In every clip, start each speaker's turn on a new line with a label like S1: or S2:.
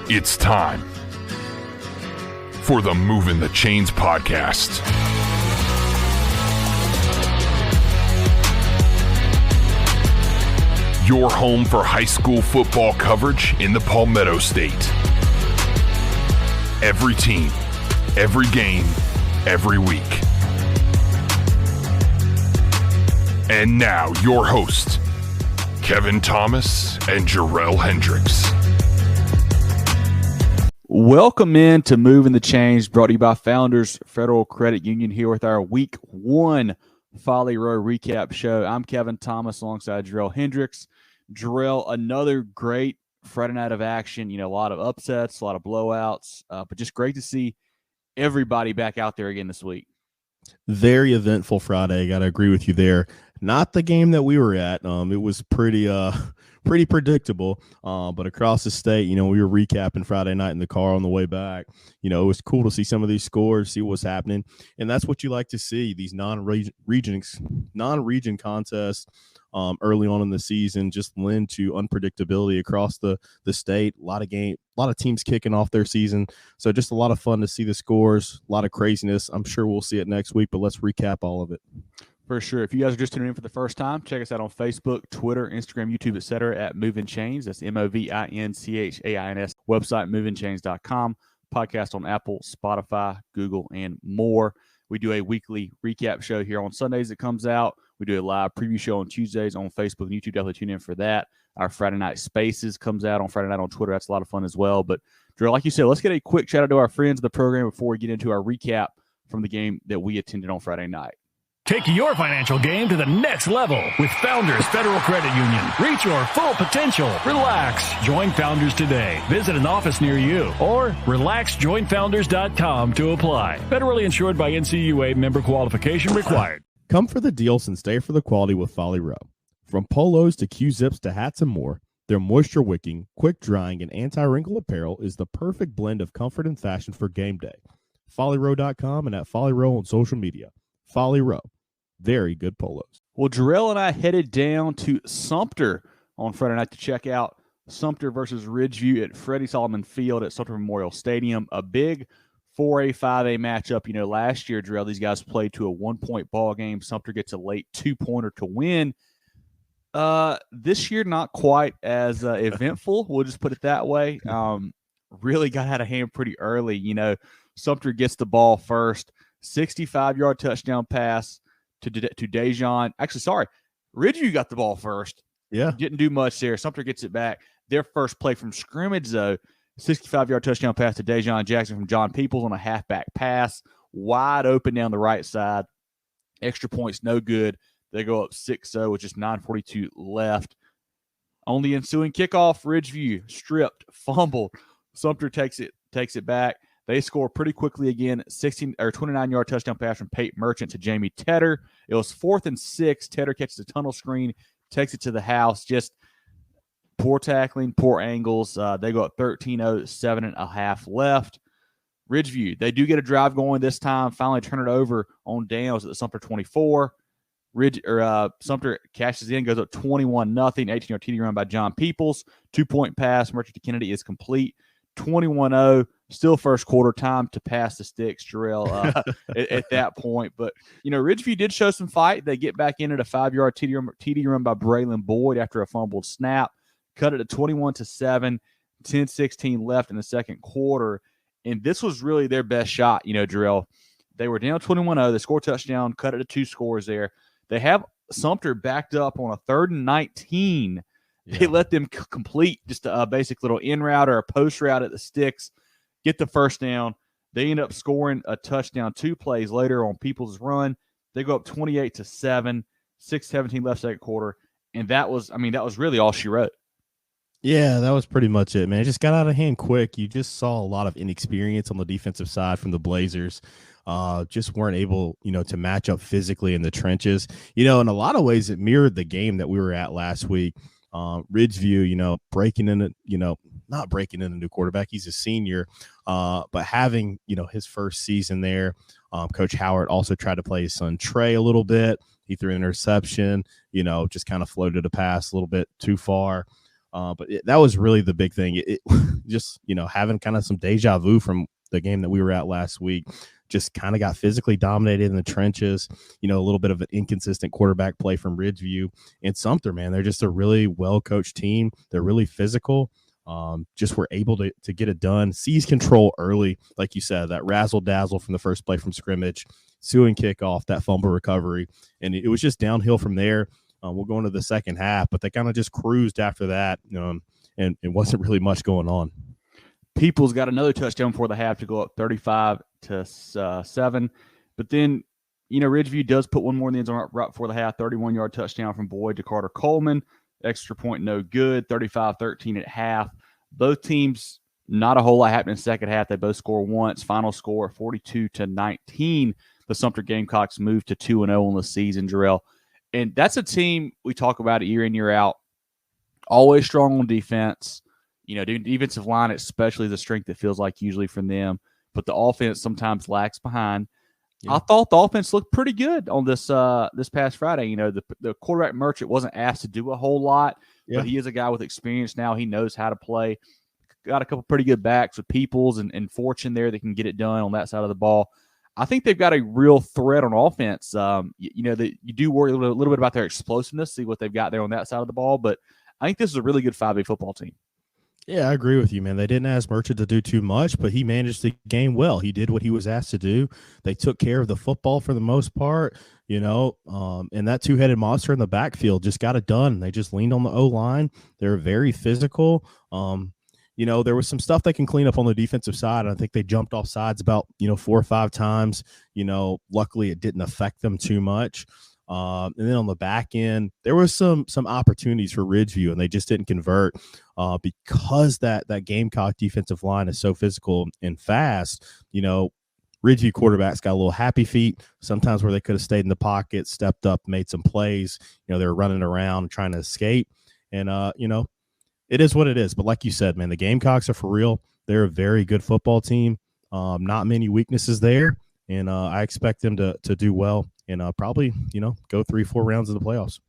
S1: It's time for the Movin the Chains podcast. Your home for high school football coverage in the Palmetto State. Every team, every game, every week. And now your hosts, Kevin Thomas and Jerel Hendricks.
S2: Welcome in to Movin the Chains, brought to you by Founders Federal Credit Union, here with our Week 1 Folly Row recap show. I'm Kevin Thomas alongside Jerel Hendricks. Jerel, another great Friday night of action. You know, a lot of upsets, a lot of blowouts, but just great to see everybody back out there again this week.
S3: Very eventful Friday. Got to agree with you there. Not the game that we were at. It was pretty predictable. But across the state, you know, we were recapping Friday night in the car on the way back. You know, it was cool to see some of these scores, see what's happening, and that's what you like to see. These non-region contests early on in the season just lend to unpredictability across the state. A lot of teams kicking off their season. So just a lot of fun to see the scores, a lot of craziness. I'm sure we'll see it next week, but let's recap all of it.
S2: For sure. If you guys are just tuning in for the first time, check us out on Facebook, Twitter, Instagram, YouTube, etc. at Movin Chains. That's MOVINCHAINS. Website, movinchains.com. Podcast on Apple, Spotify, Google, and more. We do a weekly recap show here on Sundays that comes out. We do a live preview show on Tuesdays on Facebook and YouTube. Definitely tune in for that. Our Friday Night Spaces comes out on Friday night on Twitter. That's a lot of fun as well. But, Drew, like you said, let's get a quick shout out to our friends of the program before we get into our recap from the game that we attended on Friday night.
S4: Take your financial game to the next level with Founders Federal Credit Union. Reach your full potential. Relax. Join Founders today. Visit an office near you or relaxjoinfounders.com to apply. Federally insured by NCUA, member qualification required.
S3: Come for the deals and stay for the quality with Folly Row. From polos to Q-zips to hats and more, their moisture wicking, quick drying, and anti-wrinkle apparel is the perfect blend of comfort and fashion for game day. FollyRow.com and at Folly Row on social media. Folly Row. Very good polos.
S2: Well, Jerel and I headed down to Sumter on Friday night to check out Sumter versus Ridgeview at Freddie Solomon Field at Sumter Memorial Stadium. A big 4A, 5A matchup. You know, last year, Jerel, these guys played to a 1-point ball game. Sumter gets a late 2-pointer to win. This year, not quite as eventful. We'll just put it that way. Really got out of hand pretty early. You know, Sumter gets the ball first. 65-yard touchdown pass to Dejon. Actually, sorry, Ridgeview got the ball first.
S3: Yeah.
S2: Didn't do much there. Sumter gets it back. Their first play from scrimmage, though, 65-yard touchdown pass to Dejon Jackson from John Peoples on a halfback pass. Wide open down the right side. Extra points, no good. They go up 6-0 with just 9:42 left. On the ensuing kickoff, Ridgeview stripped, fumbled. Sumter takes it back. They score pretty quickly again, 29-yard touchdown pass from Pate Merchant to Jamie Tedder. It was 4th and 6. Tedder catches a tunnel screen, takes it to the house. Just poor tackling, poor angles. They go up 13-0, 7.5 left. Ridgeview, they do get a drive going this time, finally turn it over on downs at the Sumter 24. Sumter cashes in, goes up 21-0, 18-yard TD run by John Peoples. 2-point pass, Merchant to Kennedy is complete. 21-0, still first quarter, time to pass the sticks, Jerel, at that point. But, you know, Ridgeview did show some fight. They get back in at a 5-yard TD run by Braylon Boyd after a fumbled snap. Cut it to 21-7, 10-16 left in the second quarter. And this was really their best shot, you know, Jerel. They were down 21-0. They scored a touchdown, cut it to 2 scores there. They have Sumter backed up on a 3rd and 19. Yeah. They let them complete just a basic little in route or a post route at the sticks, get the first down. They end up scoring a touchdown 2 plays later on Peoples' run. They go up 28-7, 6:17 left second quarter, and that was really all she wrote.
S3: Yeah, that was pretty much it, man. It just got out of hand quick. You just saw a lot of inexperience on the defensive side from the Blazers. Just weren't able, you know, to match up physically in the trenches. You know, in a lot of ways, it mirrored the game that we were at last week. Ridgeview, you know, not breaking in a new quarterback. He's a senior, but having, you know, his first season there. Coach Howard also tried to play his son Trey a little bit. He threw an interception, you know, just kind of floated a pass a little bit too far. But that was really the big thing. It just, having kind of some deja vu from the game that we were at last week, just kind of got physically dominated in the trenches, a little bit of an inconsistent quarterback play from Ridgeview. And Sumter, man, they're just a really well-coached team. They're really physical. Just were able to get it done. Seize control early, like you said, that razzle-dazzle from the first play from scrimmage, suing kickoff, that fumble recovery. And it was just downhill from there. We'll go into the second half, but they kind of just cruised after that, and it wasn't really much going on.
S2: Peoples got another touchdown before the half to go up 35-7. But then, Ridgeview does put one more in the end zone right before the half, 31-yard touchdown from Boyd to Carter Coleman. Extra point, no good, 35-13 at half. Both teams, not a whole lot happened in the second half. They both score once. Final score, 42-19. The Sumter Gamecocks moved to 2-0 on the season, Jerel. And that's a team we talk about year in, year out. Always strong on defense. The defensive line, especially the strength it feels like usually from them. But the offense sometimes lacks behind. Yeah. I thought the offense looked pretty good on this past Friday. The quarterback Merchant wasn't asked to do a whole lot, but he is a guy with experience now. He knows how to play. Got a couple pretty good backs with Peoples and Fortune there that can get it done on that side of the ball. I think they've got a real threat on offense. You do worry a little bit about their explosiveness, see what they've got there on that side of the ball. But I think this is a really good 5A football team.
S3: Yeah, I agree with you, man. They didn't ask Merchant to do too much, but he managed the game well. He did what he was asked to do. They took care of the football for the most part, and that two-headed monster in the backfield just got it done. They just leaned on the O-line. They're very physical. There was some stuff they can clean up on the defensive side. I think they jumped off sides about, 4 or 5 times. Luckily it didn't affect them too much. And then on the back end, there was some opportunities for Ridgeview, and they just didn't convert because that Gamecock defensive line is so physical and fast. Ridgeview quarterbacks got a little happy feet sometimes where they could have stayed in the pocket, stepped up, made some plays. They were running around trying to escape, and it is what it is. But like you said, man, the Gamecocks are for real. They're a very good football team. Not many weaknesses there, and I expect them to do well and probably, go 3-4 rounds of the playoffs.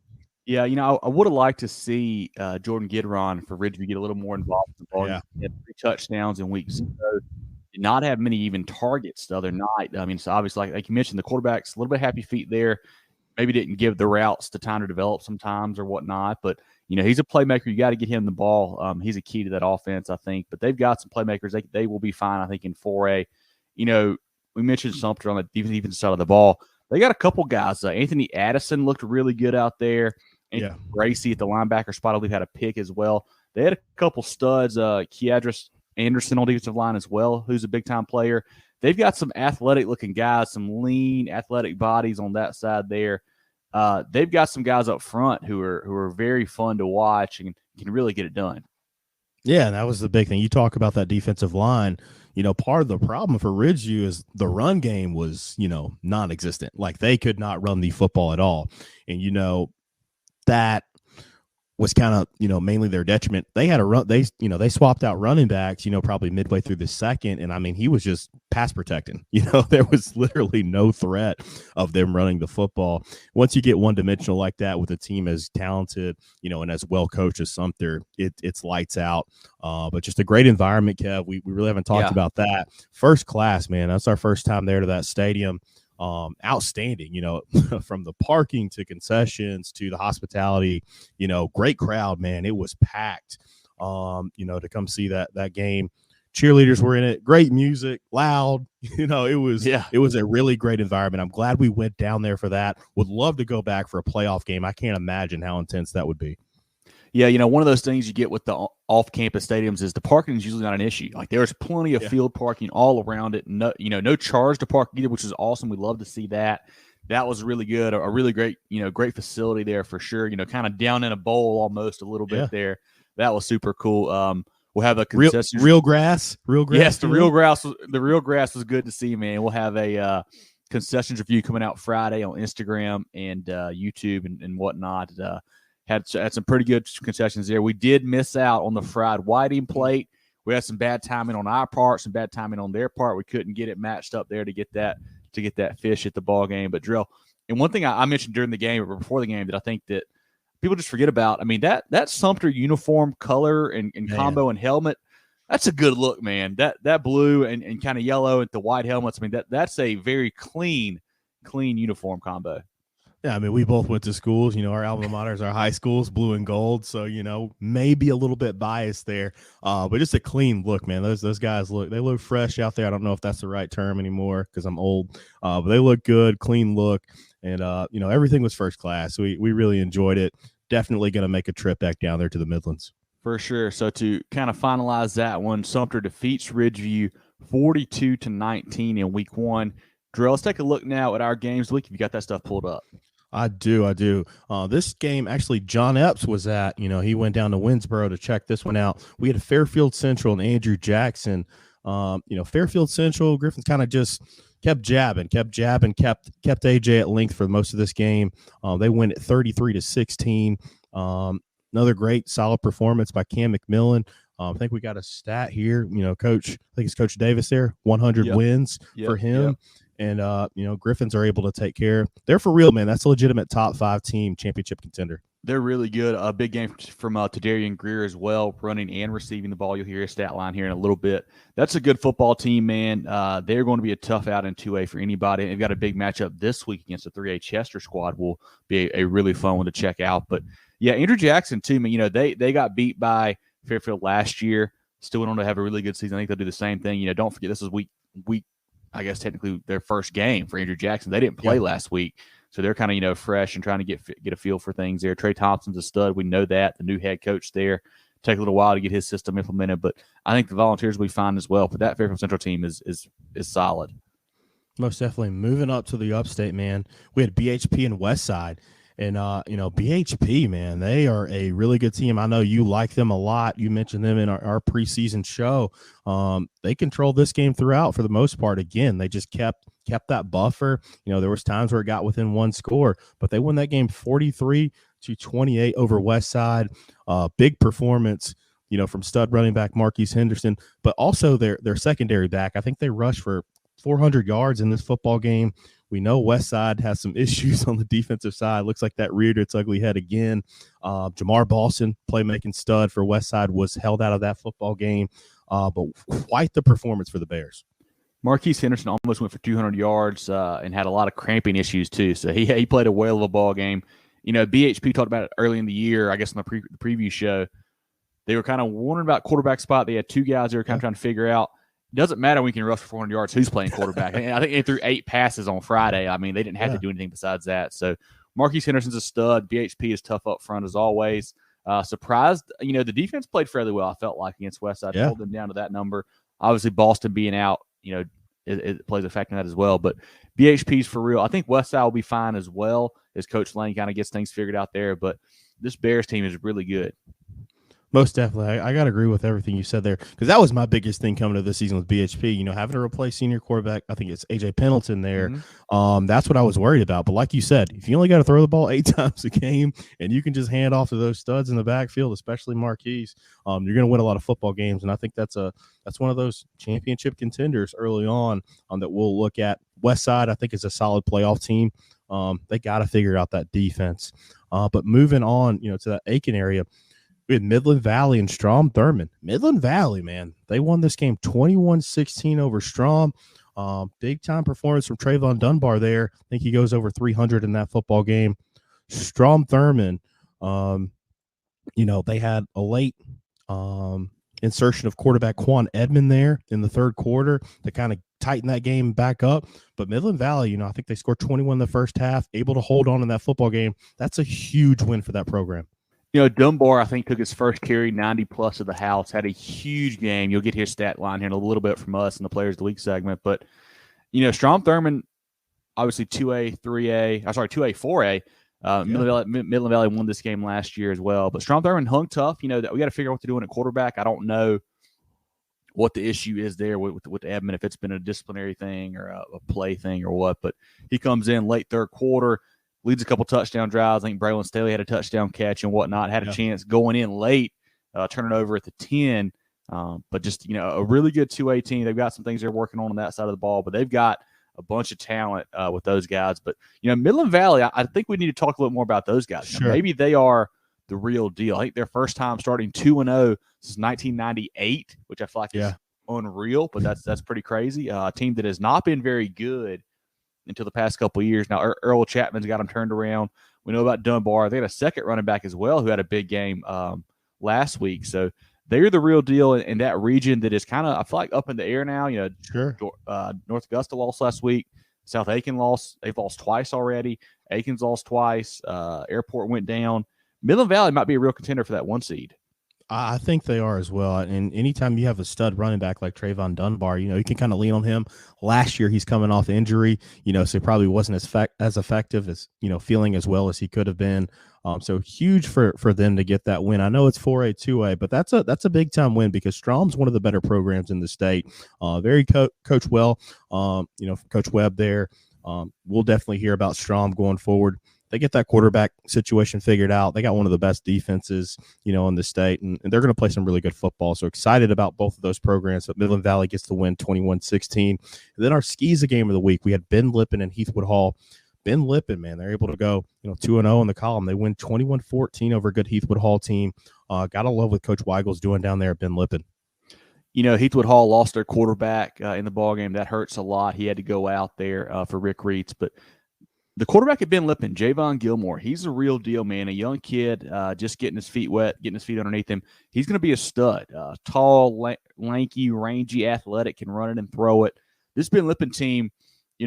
S2: Yeah, I would have liked to see Jordan Gidron for Ridgeview get a little more involved in the ball.
S3: Yeah.
S2: He had 3 touchdowns in week 0. Did not have many even targets the other night. I mean, so obviously, like you mentioned, the quarterback's a little bit happy feet there. Maybe didn't give the routes the time to develop sometimes or whatnot. But, he's a playmaker. You got to get him the ball. He's a key to that offense, I think. But they've got some playmakers. They will be fine, I think, in 4A. We mentioned Sumter on the defensive side of the ball. They got a couple guys. Anthony Addison looked really good out there. And Gracie at the linebacker spot, I believe, had a pick as well. They had a couple studs. Keadris Anderson on defensive line as well, who's a big-time player. They've got some athletic-looking guys, some lean, athletic bodies on that side there. They've got some guys up front who are very fun to watch and can really get it done.
S3: Yeah, and that was the big thing. You talk about that defensive line. Part of the problem for Ridgeview is the run game was, non-existent. Like, they could not run the football at all. And, that was kind of, mainly their detriment. They had a run. They swapped out running backs, probably midway through the second. And I mean, he was just pass protecting, there was literally no threat of them running the football. Once you get one dimensional like that with a team as talented, and as well coached as Sumter, it's lights out. But just a great environment, Kev. We really haven't talked about that. First class, man. That's our first time there to that stadium. Outstanding, from the parking to concessions to the hospitality, great crowd, man. It was packed, to come see that game. Cheerleaders were in it, great music, loud, it was a really great environment. I'm glad we went down there for that. Would love to go back for a playoff game. I can't imagine how intense that would be.
S2: Yeah, one of those things you get with the off-campus stadiums is the parking is usually not an issue. Like, there's plenty of field parking all around it. No, no charge to park either, which is awesome. We love to see that. That was really good. A really great, great facility there for sure. Kind of down in a bowl almost a little bit there. That was super cool. We'll have a concession.
S3: Real grass.
S2: Yes, the real grass. The real grass was good to see, man. We'll have a concessions review coming out Friday on Instagram and YouTube and whatnot. Had some pretty good concessions there. We did miss out on the fried whiting plate. We had some bad timing on our part, some bad timing on their part. We couldn't get it matched up there to get that fish at the ball game. But Jerel, and one thing I mentioned during the game or before the game that I think that people just forget about. I mean, that Sumter uniform color and combo and helmet, that's a good look, man. That blue and kind of yellow and the white helmets. I mean, that's a very clean uniform combo.
S3: Yeah, I mean, we both went to schools. Our alma maters, our high schools, blue and gold. So, maybe a little bit biased there, but just a clean look, man. Those guys they look fresh out there. I don't know if that's the right term anymore because I'm old, but they look good, clean look, and everything was first class. We really enjoyed it. Definitely going to make a trip back down there to the Midlands
S2: for sure. So to kind of finalize that one, Sumter defeats Ridgeview 42-19 in week 1. Jerel, let's take a look now at our games of the week. If you got that stuff pulled up.
S3: I do. This game, actually, John Epps was at. He went down to Winsboro to check this one out. We had Fairfield Central and Andrew Jackson. Fairfield Central, Griffins kind of just kept jabbing, kept AJ at length for most of this game. They win at 33-16. Another great, solid performance by Cam McMillan. I think we got a stat here. Coach, I think it's Coach Davis there. 100 wins for him. Yep. And, Griffins are able to take care. They're for real, man. That's a legitimate top 5 team championship contender.
S2: They're really good. A big game from Tadarian Greer as well, running and receiving the ball. You'll hear a stat line here in a little bit. That's a good football team, man. They're going to be a tough out in 2A for anybody. They've got a big matchup this week against the 3A Chester squad. Will be a really fun one to check out. But, yeah, Andrew Jackson, too, man. They got beat by Fairfield last year. Still went on to have a really good season. I think they'll do the same thing. Don't forget this is week I guess technically their first game for Andrew Jackson. They didn't play last week, so they're kind of fresh and trying to get a feel for things there. Trey Thompson's a stud. We know that. The new head coach there. Take a little while to get his system implemented, but I think the Volunteers will be fine as well. But that Fairfield Central team is solid.
S3: Most definitely. Moving up to the upstate, man, we had BHP and Westside. And, BHP, man, they are a really good team. I know you like them a lot. You mentioned them in our preseason show. They controlled this game throughout for the most part. Again, they just kept that buffer. There was times where it got within one score, but they won that game 43-28 over Westside. Big performance, from stud running back Marquise Henderson, but also their secondary back. I think they rushed for 400 yards in this football game. We know Westside has some issues on the defensive side. Looks like that reared its ugly head again. Jamar Balson, playmaking stud for Westside, was held out of that football game. But quite the performance for the Bears.
S2: Marquise Henderson almost went for 200 yards and had a lot of cramping issues too. So he played a whale of a ball game. BHP talked about it early in the year, I guess in the preview show. They were kind of wondering about quarterback spot. They had 2 guys they were kind of trying to figure out. It doesn't matter when you can rush for 400 yards. Who's playing quarterback? I think they threw 8 passes on Friday. I mean, they didn't have to do anything besides that. So Marquise Henderson's a stud. BHP is tough up front as always. Surprised, the defense played fairly well, I felt like, against Westside. Hold them down to that number. Obviously, Boston being out, it plays a factor in that as well. But BHP's for real. I think Westside will be fine as well as Coach Lane kind of gets things figured out there. But this Bears team is really good.
S3: Most definitely. I got to agree with everything you said there, because that was my biggest thing coming to this season with BHP, having to replace senior quarterback. I think it's AJ Pendleton there. Mm-hmm. That's what I was worried about. But like you said, if you only got to throw the ball 8 times a game and you can just hand off to those studs in the backfield, especially Marquise, you're going to win a lot of football games. And I think that's one of those championship contenders early on that we'll look at. Westside, I think, is a solid playoff team. They got to figure out that defense. But moving on, to that Aiken area, we had Midland Valley and Strom Thurmond. Midland Valley, man, they won this game 21-16 over Strom. Big-time performance from Trayvon Dunbar there. I think he goes over 300 in that football game. Strom Thurmond, they had a late insertion of quarterback Quan Edmond there in the third quarter to kind of tighten that game back up. But Midland Valley, I think they scored 21 in the first half, able to hold on in that football game. That's a huge win for that program.
S2: Dunbar, I think, took his first carry 90-plus of the house, had a huge game. You'll get his stat line here in a little bit from us in the Players of the Week segment. But, Strom Thurmond, obviously 2A, 4A. Midland Valley won this game last year as well. But Strom Thurmond hung tough. We got to figure out what to do at quarterback. I don't know what the issue is there with Edmond, if it's been a disciplinary thing or a play thing or what. But he comes in late third quarter, leads a couple touchdown drives. I think Braylon Staley had a touchdown catch and whatnot. Had a chance going in late, turning over at the 10. But just, a really good 2A team. They've got some things they're working on that side of the ball, but they've got a bunch of talent with those guys. But, Midland Valley, I think we need to talk a little more about those guys.
S3: Sure.
S2: Maybe they are the real deal. I think their first time starting 2-0 since 1998, which I feel like is unreal, but that's pretty crazy. A team that has not been very good until the past couple of years. Now, Earl Chapman's got them turned around. We know about Dunbar. They had a second running back as well who had a big game last week. So they're the real deal in that region that is kind of, I feel like, up in the air now.
S3: Sure.
S2: North Augusta lost last week. South Aiken lost. They've lost twice already. Aiken's lost twice. Airport went down. Midland Valley might be a real contender for that 1 seed.
S3: I think they are as well. And anytime you have a stud running back like Trayvon Dunbar, you can kind of lean on him. Last year, he's coming off injury, so he probably wasn't as effective as, feeling as well as he could have been. So huge for them to get that win. I know it's 4A, 2A, but that's a big time win because Strom's one of the better programs in the state. Very coached well, Coach Webb there. We'll definitely hear about Strom going forward. They get that quarterback situation figured out. They got one of the best defenses, in the state, and they're going to play some really good football. So excited about both of those programs. But Midland Valley gets the win 21-16. And then our skis game of the week, we had Ben Lippen and Heathwood Hall. Ben Lippen, man, they're able to go, 2-0 in the column. They win 21-14 over a good Heathwood Hall team. Gotta love what Coach Weigel's doing down there at Ben Lippen.
S2: Heathwood Hall lost their quarterback in the ballgame. That hurts a lot. He had to go out there for Rick Reitz, but the quarterback at Ben Lippen, Javon Gilmore, he's a real deal, man. A young kid, just getting his feet wet, getting his feet underneath him. He's going to be a stud. Tall, lanky, rangy, athletic, can run it and throw it. This Ben Lippen team,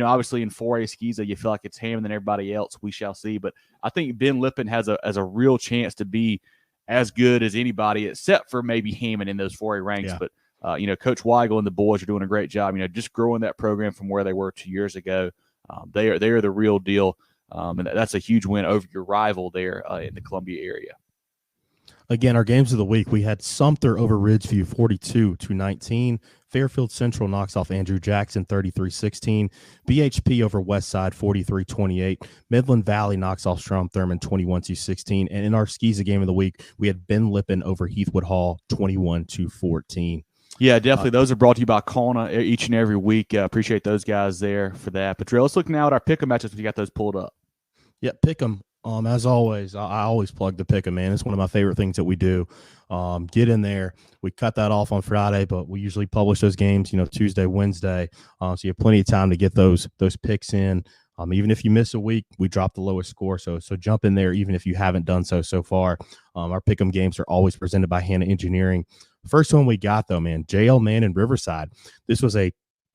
S2: obviously in 4A Skeeza, you feel like it's Hammond than everybody else. We shall see. But I think Ben Lippen has a real chance to be as good as anybody, except for maybe Hammond in those 4A ranks.
S3: Yeah.
S2: But, Coach Weigel and the boys are doing a great job, just growing that program from where they were 2 years ago. They are the real deal, and that's a huge win over your rival there in the Columbia area.
S3: Again, our games of the week, we had Sumter over Ridgeview 42-19. Fairfield Central knocks off Andrew Jackson 33-16. BHP over Westside 43-28. Midland Valley knocks off Strom Thurmond 21-16. And in our Skeeza game of the week, we had Ben Lippen over Heathwood Hall 21-14.
S2: Yeah, definitely. Those are brought to you by Kona each and every week. Appreciate those guys there for that. But Jerel, let's look now at our pick'em matchups if you got those pulled up.
S3: Yeah, pick'em. As always, I always plug the pick'em, man. It's one of my favorite things that we do. Get in there. We cut that off on Friday, but we usually publish those games, Tuesday, Wednesday. So you have plenty of time to get those picks in. Even if you miss a week, we drop the lowest score. So jump in there, even if you haven't done so far. Our pick'em games are always presented by Hannah Engineering. First one we got, though, man, Jerel, man, in Riverside. This was a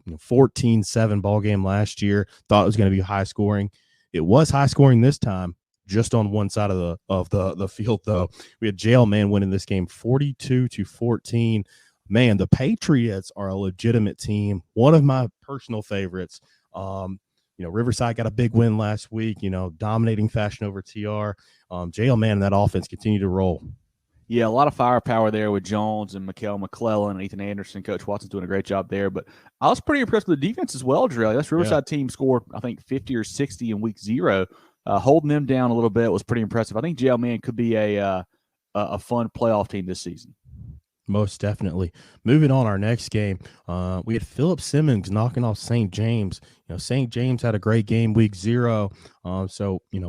S3: 14-7 ball game last year. Thought it was going to be high scoring. It was high scoring this time, just on one side of the field, though. We had Jerel, man, winning this game 42-14. Man, the Patriots are a legitimate team. One of my personal favorites. Riverside got a big win last week, dominating fashion over TR. Jerel, man, and that offense continue to roll.
S2: Yeah, a lot of firepower there with Jones and Mikael McClellan and Ethan Anderson. Coach Watson's doing a great job there. But I was pretty impressed with the defense as well, Jerel. This Riverside team scored, I think, 50 or 60 in week 0. Holding them down a little bit was pretty impressive. I think Jerel, man, could be a fun playoff team this season.
S3: Most definitely. Moving on, our next game, we had Philip Simmons knocking off St. James. St. James had a great game week 0. So we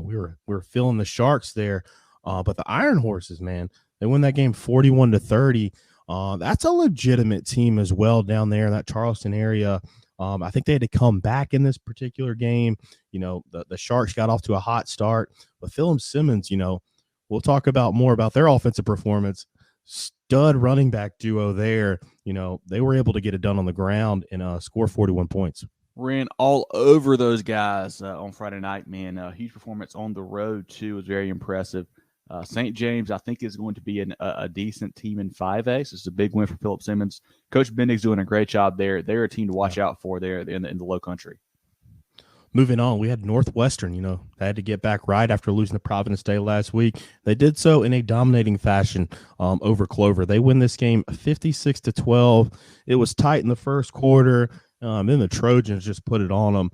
S3: were feeling the Sharks there. But the Iron Horses, man, they win that game 41-30. That's a legitimate team as well down there in that Charleston area. I think they had to come back in this particular game. The Sharks got off to a hot start. But Philip Simmons, we'll talk more about their offensive performance. Stud running back duo there. They were able to get it done on the ground and score 41 points.
S2: Ran all over those guys on Friday night, man. Huge performance on the road, too, was very impressive. St. James, I think, is going to be a decent team in 5A. So it's a big win for Philip Simmons. Coach Bendig's doing a great job there. They're a team to watch out for there in the low country.
S3: Moving on, we had Northwestern, they had to get back right after losing to Providence Day last week. They did so in a dominating fashion over Clover. They win this game 56-12. It was tight in the first quarter. Then the Trojans just put it on them.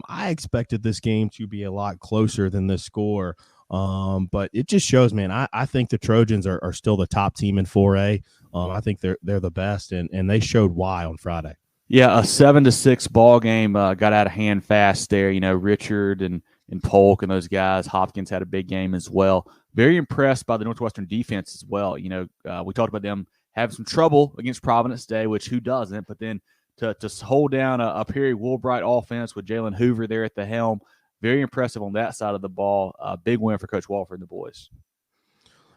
S3: I expected this game to be a lot closer than this score. But it just shows, man, I think the Trojans are still the top team in 4A. I think they're the best, and they showed why on Friday.
S2: Yeah, a 7-6 ball game got out of hand fast there. Richard and Polk and those guys. Hopkins had a big game as well. Very impressed by the Northwestern defense as well. We talked about them having some trouble against Providence Day, which who doesn't? But then to hold down a Perry Woolbright offense with Jalen Hoover there at the helm, very impressive on that side of the ball. Big win for Coach Walford and the boys.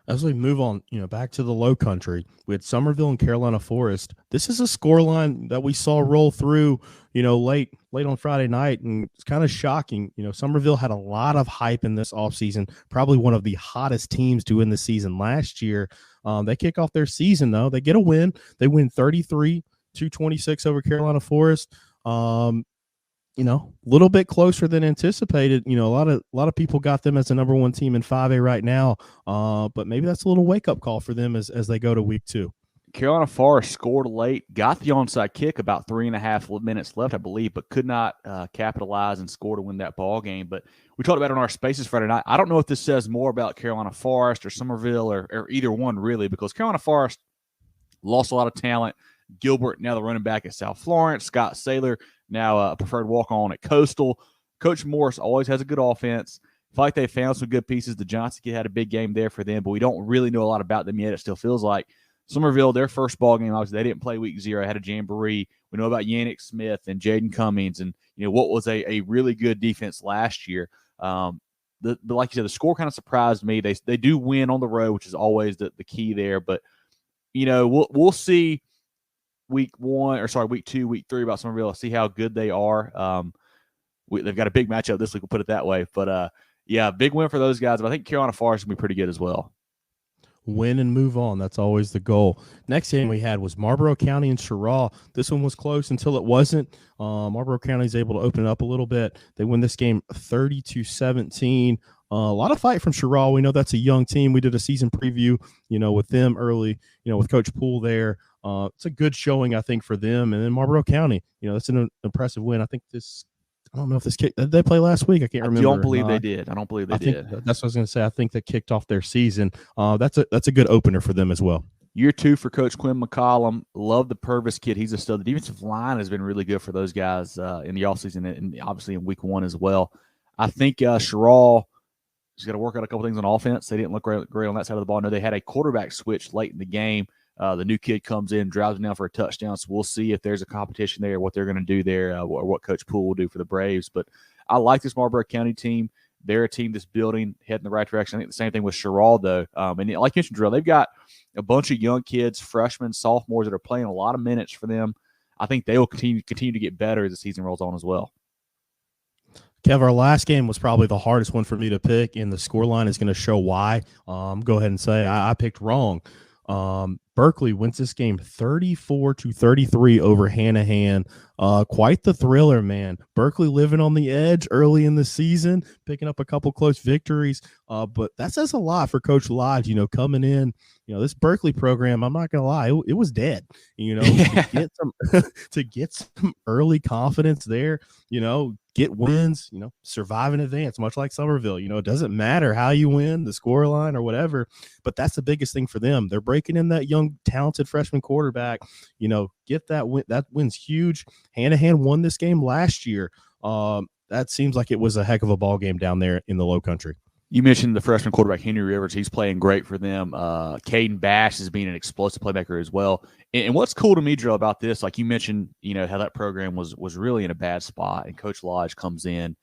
S3: As we move on, back to the Low Country, we had Somerville and Carolina Forest. This is a scoreline that we saw roll through, late on Friday night, and it's kind of shocking. Somerville had a lot of hype in this offseason, probably one of the hottest teams to win the season last year. They kick off their season, though. They get a win. They win 33-26 over Carolina Forest. A little bit closer than anticipated. A lot of people got them as the number one team in 5A right now. But maybe that's a little wake-up call for them as they go to week 2.
S2: Carolina Forest scored late, got the onside kick about 3.5 minutes left, I believe, but could not capitalize and score to win that ball game. But we talked about it on our Spaces Friday night. I don't know if this says more about Carolina Forest or Somerville or either one, really, because Carolina Forest lost a lot of talent. Gilbert, now the running back at South Florence. Scott Saylor, now a preferred walk-on at Coastal. Coach Morris always has a good offense. I feel like they found some good pieces. The Johnson kid had a big game there for them, but we don't really know a lot about them yet. It still feels like Somerville, their first ball game, obviously they didn't play week 0. Had a jamboree. We know about Yannick Smith and Jaden Cummings and what was a really good defense last year. But like you said, the score kind of surprised me. They do win on the road, which is always the key there. But we'll see week 2, week 3 about Somerville. See how good they are. They've got a big matchup this week. We'll put it that way. But big win for those guys. But I think Carolina Forest will be pretty good as well.
S3: Win and move on. That's always the goal. Next game we had was Marlboro County and Jerel. This one was close until it wasn't. Marlboro County is able to open it up a little bit. They win this game 30-17. A lot of fight from Jerel. We know that's a young team. We did a season preview, with them early, with Coach Poole there. It's a good showing, I think, for them. And then Marlboro County, that's an impressive win. I don't know if this kicked. Did they play last week? I can't remember.
S2: I don't believe they did. That's what
S3: I was going to say. I think they kicked off their season. That's a good opener for them as well.
S2: Year 2 for Coach Quinn McCollum. Love the Purvis kid. He's a stud. The defensive line has been really good for those guys in the offseason and obviously in week 1 as well. I think Jerel has got to work out a couple things on offense. They didn't look great on that side of the ball. No, they had a quarterback switch late in the game. The new kid comes in, drives him down for a touchdown. So we'll see if there's a competition there, what they're going to do there, or what Coach Poole will do for the Braves. But I like this Marlboro County team. They're a team that's building, heading the right direction. I think the same thing with Jerel, though. And like you mentioned, Jerel, they've got a bunch of young kids, freshmen, sophomores that are playing a lot of minutes for them. I think they will continue to get better as the season rolls on as well.
S3: Kev, our last game was probably the hardest one for me to pick, and the scoreline is going to show why. Go ahead and say I picked wrong. Berkeley wins this game 34-33 over Hanahan. Quite the thriller, man. Berkeley living on the edge early in the season, picking up a couple close victories. But that says a lot for Coach Lodge, coming in. This Berkeley program, I'm not going to lie, it was dead. To get some early confidence there, get wins, survive in advance, much like Somerville. It doesn't matter how you win, the scoreline or whatever, but that's the biggest thing for them. They're breaking in that young, talented freshman quarterback. Get that win. That win's huge. Hanahan won this game last year. That seems like it was a heck of a ball game down there in the Low Country.
S2: You mentioned the freshman quarterback, Henry Rivers. He's playing great for them. Caden Bash is being an explosive playmaker as well. And what's cool to me, Jerel, about this, like you mentioned, how that program was really in a bad spot, and Coach Lodge comes in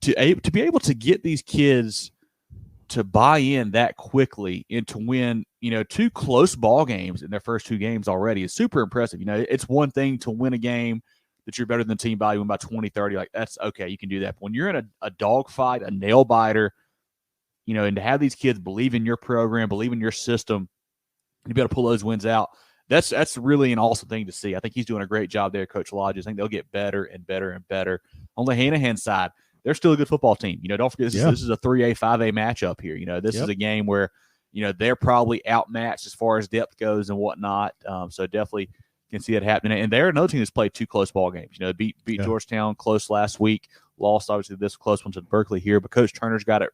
S2: to be able to get these kids to buy in that quickly and to win, 2 close ball games in their first 2 games already is super impressive. It's one thing to win a game that you're better than the team by, you win by 20, 30. Like, that's okay. You can do that. But when you're in a dogfight, a nail biter, and to have these kids believe in your program, believe in your system, and to be able to pull those wins out, that's really an awesome thing to see. I think he's doing a great job there, Coach Lodge. I think they'll get better and better and better. On the Hanahan side, they're still a good football team. Don't forget, this is a 3A, 5A matchup here. This is a game where, they're probably outmatched as far as depth goes and whatnot. So definitely can see that happening. And they're another team that's played 2 close ball games. Beat Georgetown close last week, lost obviously this close one to Berkeley here. But Coach Turner's got it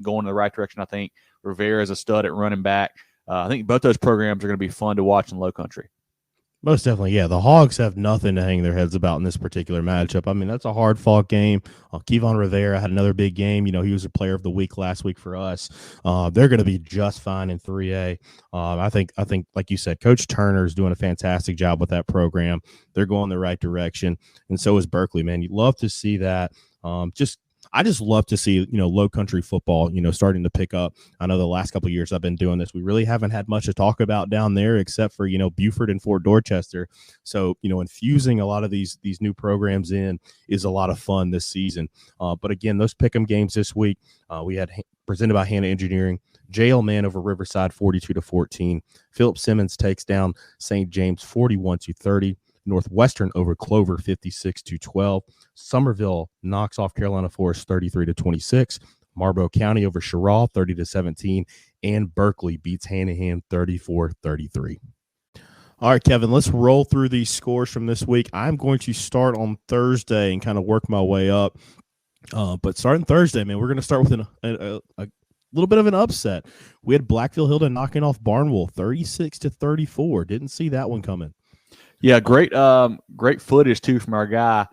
S2: going in the right direction, I think. Rivera is a stud at running back. I think both those programs are going to be fun to watch in Low Country.
S3: Most definitely, yeah. The Hogs have nothing to hang their heads about in this particular matchup. I mean, that's a hard-fought game. Kevon Rivera had another big game. He was a player of the week last week for us. They're going to be just fine in 3A. I think, like you said, Coach Turner is doing a fantastic job with that program. They're going the right direction, and so is Berkeley. Man, you'd love to see that. I just love to see, low country football, starting to pick up. I know the last couple of years I've been doing this, we really haven't had much to talk about down there except for, Beaufort and Fort Dorchester. So, infusing a lot of these new programs in is a lot of fun this season. But again, those pick'em games this week, we had presented by Hannah Engineering. JL Man over Riverside 42-14. Philip Simmons takes down St. James 41-30. Northwestern over Clover 56-12. Somerville knocks off Carolina Forest 33-26. Marlboro County over Sherrall 30-17. And Berkeley beats Hanahan 34-33. All right, Kevin, let's roll through these scores from this week. I'm going to start on Thursday and kind of work my way up. But starting Thursday, man, we're going to start with a little bit of an upset. We had Blackville Hilda knocking off Barnwell 36-34. Didn't see that one coming.
S2: Yeah, great footage too from our guy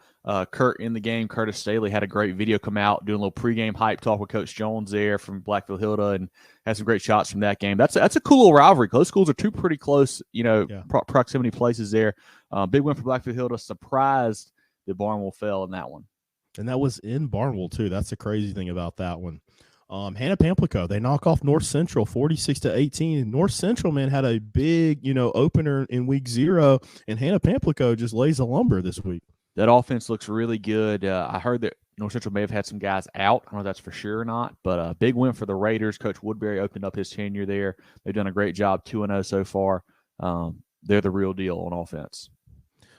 S2: Kurt in the game. Curtis Staley had a great video come out doing a little pregame hype talk with Coach Jones there from Blackville Hilda, and had some great shots from that game. That's a cool little rivalry. Those schools are two pretty close, proximity places there. Big win for Blackville Hilda. Surprised that Barnwell fell in that one, and that was in Barnwell too. That's the crazy thing about that one. Hannah Pamplico, they knock off North Central 46-18. North Central, man, had a big, opener in week 0, and Hannah Pamplico just lays a lumber this week. That offense looks really good. I heard that North Central may have had some guys out. I don't know if that's for sure or not, but a big win for the Raiders. Coach Woodbury opened up his tenure there. They've done a great job, 2-0 so far. They're the real deal on offense.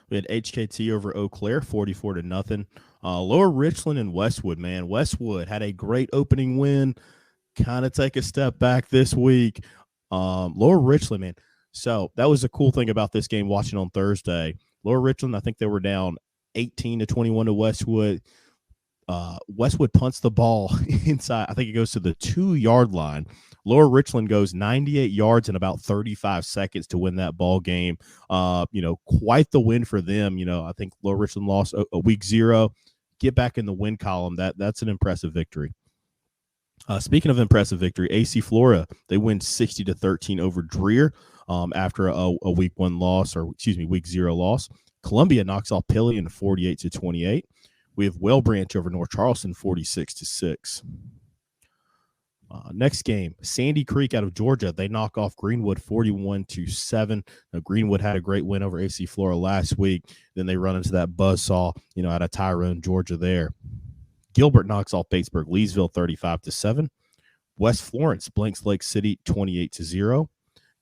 S2: We had HKT over Eau Claire, 44-0. Lower Richland and Westwood, man. Westwood had a great opening win. Kind of take a step back this week. Lower Richland, man. So that was a cool thing about this game watching on Thursday. Lower Richland, I think they were down 18-21 to Westwood. Westwood punts the ball inside. I think it goes to the 2-yard line. Lower Richland goes 98 yards in about 35 seconds to win that ball game. Quite the win for them. I think Lower Richland lost a week 0. Get back in the win column. That's an impressive victory. Speaking of impressive victory, AC Flora, they win 60-13 over Dreer after a week 1 loss, or week 0 loss. Columbia knocks off Pillion 48-28. We have Well Branch over North Charleston 46-6. Next game, Sandy Creek out of Georgia. They knock off Greenwood 41-7. Now, Greenwood had a great win over AC Flora last week. Then they run into that buzzsaw, out of Tyrone, Georgia there. Gilbert knocks off Batesburg Leesville 35-7. West Florence blanks Lake City 28-0.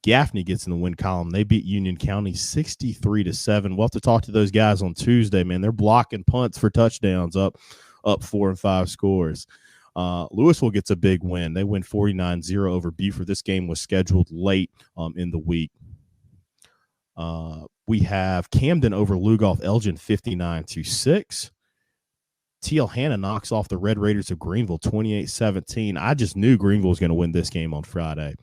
S2: Gaffney gets in the win column. They beat Union County 63-7. We'll have to talk to those guys on Tuesday, man. They're blocking punts for touchdowns up 4 and 5 scores. Louisville gets a big win. They win 49-0 over Beaufort. This game was scheduled late in the week. We have Camden over Lugoff Elgin 59-6. TL Hanna knocks off the Red Raiders of Greenville 28-17. I just knew Greenville was going to win this game on Friday.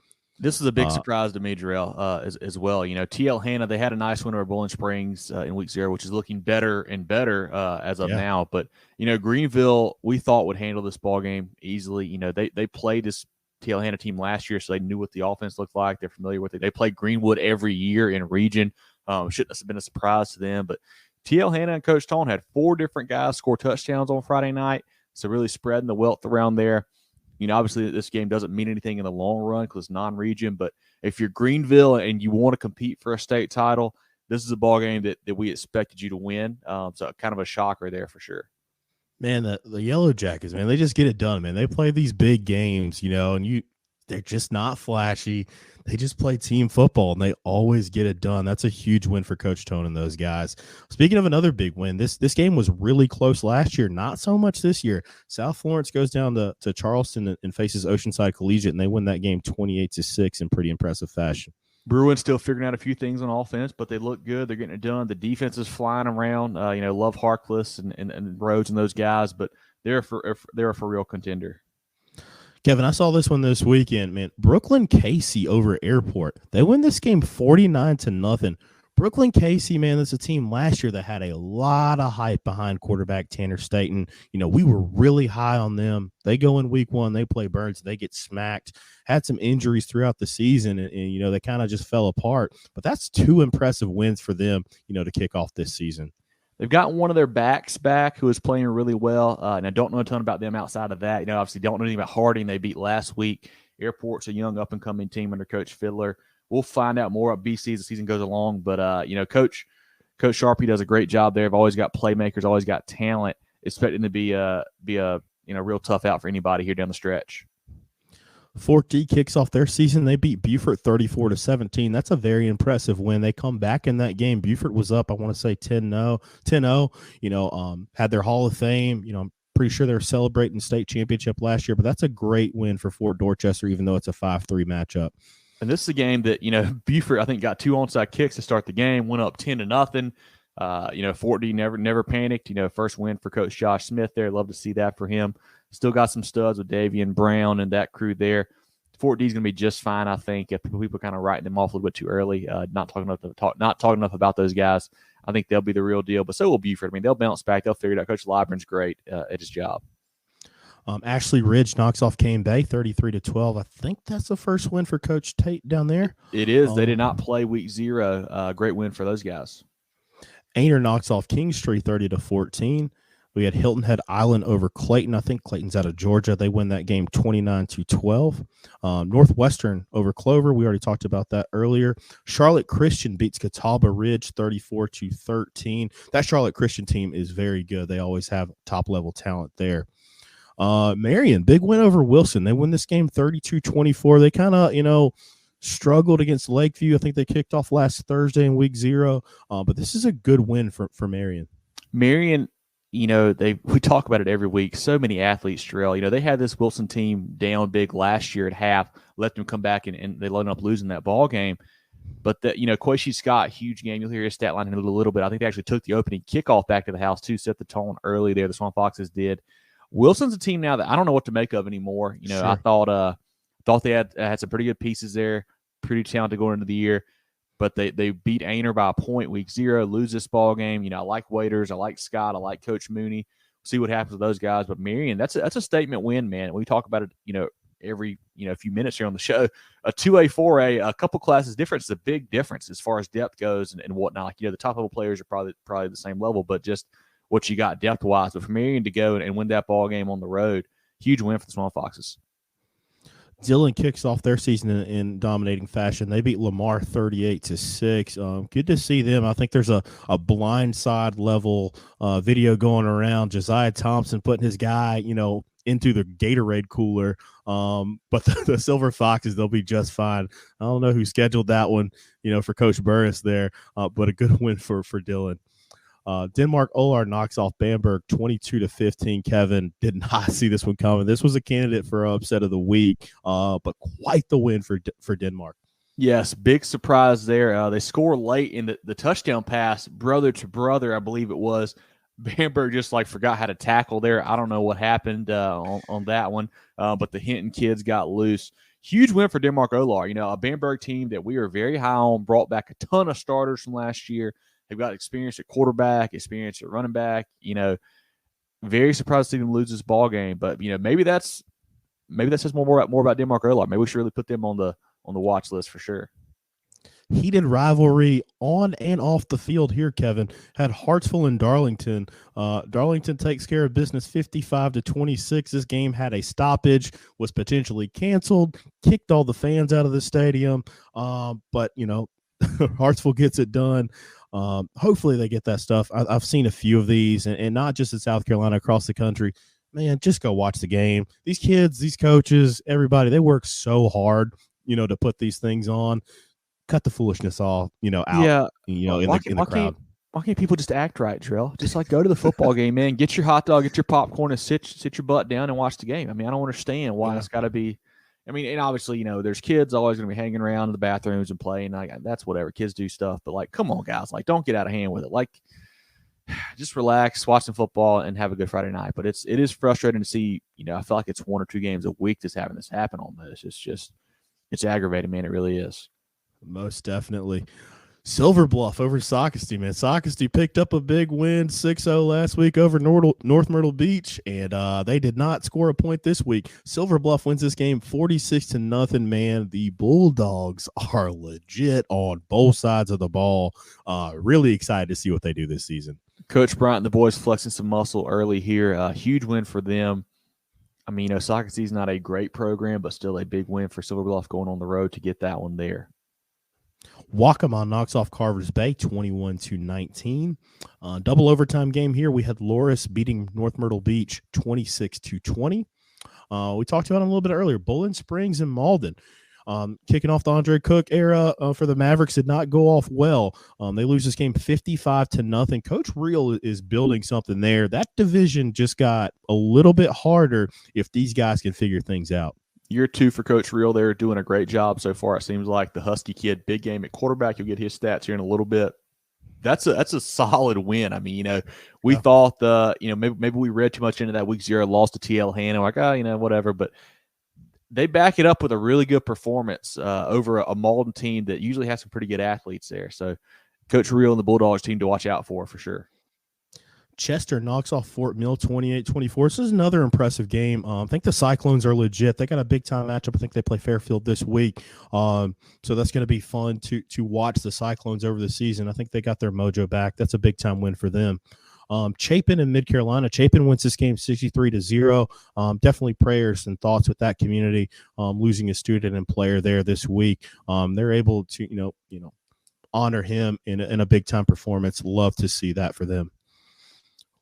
S2: This is a big surprise to me, Jerel, as well. TL Hanna, they had a nice win over Bowling Springs in week 0, which is looking better and better as of now. But, Greenville, we thought would handle this ball game easily. They played this TL Hanna team last year, so they knew what the offense looked like. They're familiar with it. They played Greenwood every year in region. Shouldn't have been a surprise to them. But TL Hanna and Coach Tone had 4 different guys score touchdowns on Friday night, so really spreading the wealth around there. Obviously this game doesn't mean anything in the long run because it's non-region, but if you're Greenville and you want to compete for a state title, this is a ball game that we expected you to win. So kind of a shocker there for sure. Man, the Yellow Jackets, man, they just get it done, man. They play these big games, and they're just not flashy. They just play team football, and they always get it done. That's a huge win for Coach Tone and those guys. Speaking of another big win, this game was really close last year, not so much this year. South Florence goes down to Charleston and faces Oceanside Collegiate, and they win that game 28-6 in pretty impressive fashion. Bruin's still figuring out a few things on offense, but they look good. They're getting it done. The defense is flying around. Love Harkless and Rhodes and those guys, but they're a for real contender. Kevin, I saw this one this weekend, man. Brooklyn Casey over Airport. They win this game 49-0.
S3: Brooklyn Casey, man, that's a team last year that had a lot of hype behind quarterback Tanner Staten. We were really high on them. They go in week 1, they play Burns, they get smacked, had some injuries throughout the season, and they kind of just fell apart. But that's 2 impressive wins for them, to kick off this season.
S2: They've got one of their backs back who is playing really well. And I don't know a ton about them outside of that. Obviously don't know anything about Harding. They beat last week. Airport's a young up-and-coming team under Coach Fiddler. We'll find out more about BC as the season goes along. But, Coach Sharpie does a great job there. They've always got playmakers, always got talent. Expecting to be a real tough out for anybody here down the stretch.
S3: Fort D kicks off their season. They beat Beaufort 34-17. That's a very impressive win. They come back in that game. Beaufort was up, I want to say 10-0. Had their Hall of Fame. I'm pretty sure they were celebrating state championship last year, but that's a great win for Fort Dorchester, even though it's a 5-3 matchup.
S2: And this is a game that, Beaufort, I think, got 2 onside kicks to start the game, went up 10-0. Fort D never panicked. First win for Coach Josh Smith there. Love to see that for him. Still got some studs with Davian Brown and that crew there. Fort D is going to be just fine, I think. If people kind of writing them off a little bit too early, not talking enough about those guys. I think they'll be the real deal. But so will Beaufort. I mean, they'll bounce back. They'll figure it out. Coach Liburn's great at his job.
S3: Ashley Ridge knocks off Cane Bay 33-12. I think that's the first win for Coach Tate down there.
S2: It is. They did not play week 0. Great win for those guys.
S3: Ainer knocks off Kingstree 30-14. We had Hilton Head Island over Clayton. I think Clayton's out of Georgia. They win that game 29-12. Northwestern over Clover. We already talked about that earlier. Charlotte Christian beats Catawba Ridge 34-13. That Charlotte Christian team is very good. They always have top-level talent there. Marion, big win over Wilson. They win this game 32-24. They kind of, struggled against Lakeview. I think they kicked off last Thursday in week 0. But this is a good win for Marion.
S2: Marion, we talk about it every week. So many athletes, Jerel. They had this Wilson team down big last year at half, let them come back, and they ended up losing that ball game. But, Quashie Scott, huge game. You'll hear his stat line in a little bit. I think they actually took the opening kickoff back to the house, too, set the tone early there. The Swamp Foxes did. Wilson's a team now that I don't know what to make of anymore. Sure. I thought they had some pretty good pieces there, pretty talented going into the year. But they beat Ainer by a point week 0, lose this ball game. I like Waiters, I like Scott, I like Coach Mooney. See what happens with those guys. But Marion, that's a statement win, man. We talk about it, every few minutes here on the show. A 2A, 4A, a couple classes difference is a big difference as far as depth goes and whatnot. Like, the top level players are probably the same level, but just what you got depth wise. But for Marion to go and win that ball game on the road, huge win for the Swamp Foxes.
S3: Dillon kicks off their season in dominating fashion. They beat Lamar 38-6. Good to see them. I think there's a blindside level video going around. Josiah Thompson putting his guy, into the Gatorade cooler. But the Silver Foxes, they'll be just fine. I don't know who scheduled that one, for Coach Burris there, but a good win for Dillon. Denmark Olar knocks off Bamberg 22-15. Kevin did not see this one coming. This was a candidate for upset of the week, but quite the win for Denmark.
S2: Yes, big surprise there. They score late in the touchdown pass, brother to brother, I believe it was. Bamberg just forgot how to tackle there. I don't know what happened on that one, but the Hinton kids got loose. Huge win for Denmark Olar. A Bamberg team that we are very high on, brought back a ton of starters from last year. They've got experience at quarterback, experience at running back. Very surprised to see them lose this ball game. But maybe that says more about Denmark Olar. Maybe we should really put them on the watch list for sure.
S3: Heated rivalry on and off the field here, Kevin. Had Hartsville and Darlington. Darlington takes care of business 55-26. This game had a stoppage, was potentially canceled, kicked all the fans out of the stadium. But Hartsville gets it done. Hopefully they get that stuff. I've seen a few of these, and not just in South Carolina, across the country. Man, just go watch the game. These kids, these coaches, everybody, they work so hard, to put these things on. Cut the foolishness out,
S2: Yeah.
S3: In the crowd.
S2: Why can't people just act right, Jerel? Just go to the football game, man. Get your hot dog, get your popcorn, and sit your butt down and watch the game. I mean, I don't understand why it's got to be. I mean, and obviously, there's kids always going to be hanging around in the bathrooms and playing. That's whatever. Kids do stuff. But, come on, guys. Don't get out of hand with it. Just relax, watch some football, and have a good Friday night. But it is frustrating to see, I feel like it's 1 or 2 games a week that's having this happen almost. It's aggravating, man. It really is.
S3: Most definitely. Silver Bluff over Socastee, man. Socastee picked up a big win 6-0 last week over North Myrtle Beach, and they did not score a point this week. Silver Bluff wins this game 46-0, man. The Bulldogs are legit on both sides of the ball. Really excited to see what they do this season.
S2: Coach Bryant and the boys flexing some muscle early here. Huge win for them. I mean, Socastee's not a great program, but still a big win for Silver Bluff going on the road to get that one there.
S3: Waccamaw knocks off Carvers Bay 21-19. Double overtime game here. We had Loris beating North Myrtle Beach 26-20. We talked about them a little bit earlier. Bowling Springs and Malden. Kicking off the Andre Cook era for the Mavericks did not go off well. They lose this game 55-0. Coach Reel is building something there. That division just got a little bit harder if these guys can figure things out.
S2: Year 2 for Coach Reel. They're doing a great job so far. It seems like the Husky kid, big game at quarterback. You'll get his stats here in a little bit. That's a solid win. I mean, we thought maybe we read too much into that week 0 loss to TL Hannon. Like, whatever. But they back it up with a really good performance over a Malden team that usually has some pretty good athletes there. So Coach Reel and the Bulldogs team to watch out for sure.
S3: Chester knocks off Fort Mill 28-24. This is another impressive game. I think the Cyclones are legit. They got a big-time matchup. I think they play Fairfield this week. So that's going to be fun to watch the Cyclones over the season. I think they got their mojo back. That's a big-time win for them. Chapin in Mid-Carolina. Chapin wins this game 63-0. Definitely prayers and thoughts with that community, losing a student and player there this week. They're able to, honor him in a big-time performance. Love to see that for them.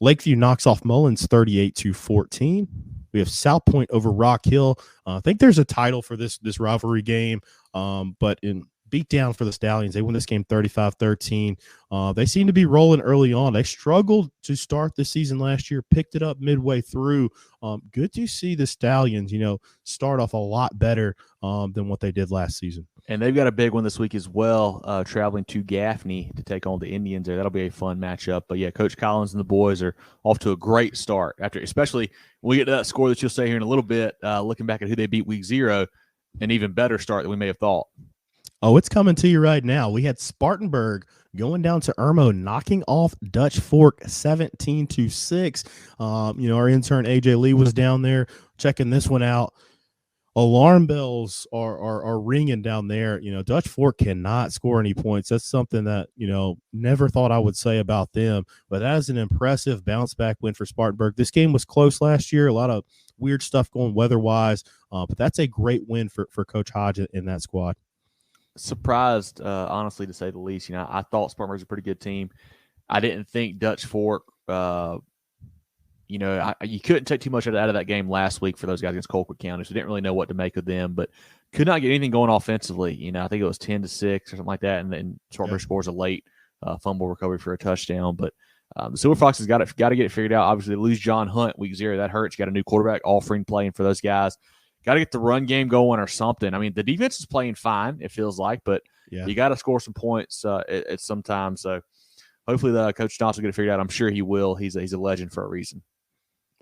S3: Lakeview knocks off Mullins 38-14. We have South Point over Rock Hill. I think there's a title for this rivalry game, but in beat down for the Stallions, they win this game 35-13. They seem to be rolling early on. They struggled to start the season last year, picked it up midway through. Good to see the Stallions, start off a lot better than what they did last season.
S2: And they've got a big one this week as well, traveling to Gaffney to take on the Indians there. That'll be a fun matchup. But, yeah, Coach Collins and the boys are off to a great start, especially when we get to that score that you'll say here in a little bit, looking back at who they beat week 0, an even better start than we may have thought.
S3: Oh, it's coming to you right now. We had Spartanburg going down to Irmo, knocking off Dutch Fork 17-6. Our intern AJ Lee was down there checking this one out. Alarm bells are ringing down there. Dutch Fork cannot score any points. That's something that, never thought I would say about them. But that is an impressive bounce-back win for Spartanburg. This game was close last year. A lot of weird stuff going weather-wise. But that's a great win for Coach Hodge in that squad.
S2: Surprised, honestly, to say the least. I thought Spartanburg's a pretty good team. I didn't think Dutch Fork you couldn't take too much out of that game last week for those guys against Colquitt County, so didn't really know what to make of them, but could not get anything going offensively. I think it was 10-6 or something like that, and then Spartanburg scores a late fumble recovery for a touchdown. But the Silver Foxes got to get it figured out. Obviously, they lose John Hunt week 0. That hurts. You got a new quarterback offering playing for those guys. Got to get the run game going or something. I mean, the defense is playing fine, it feels like, but you got to score some points at some time. So hopefully Coach Johnson will get it figured out. I'm sure he will. He's a legend for a reason.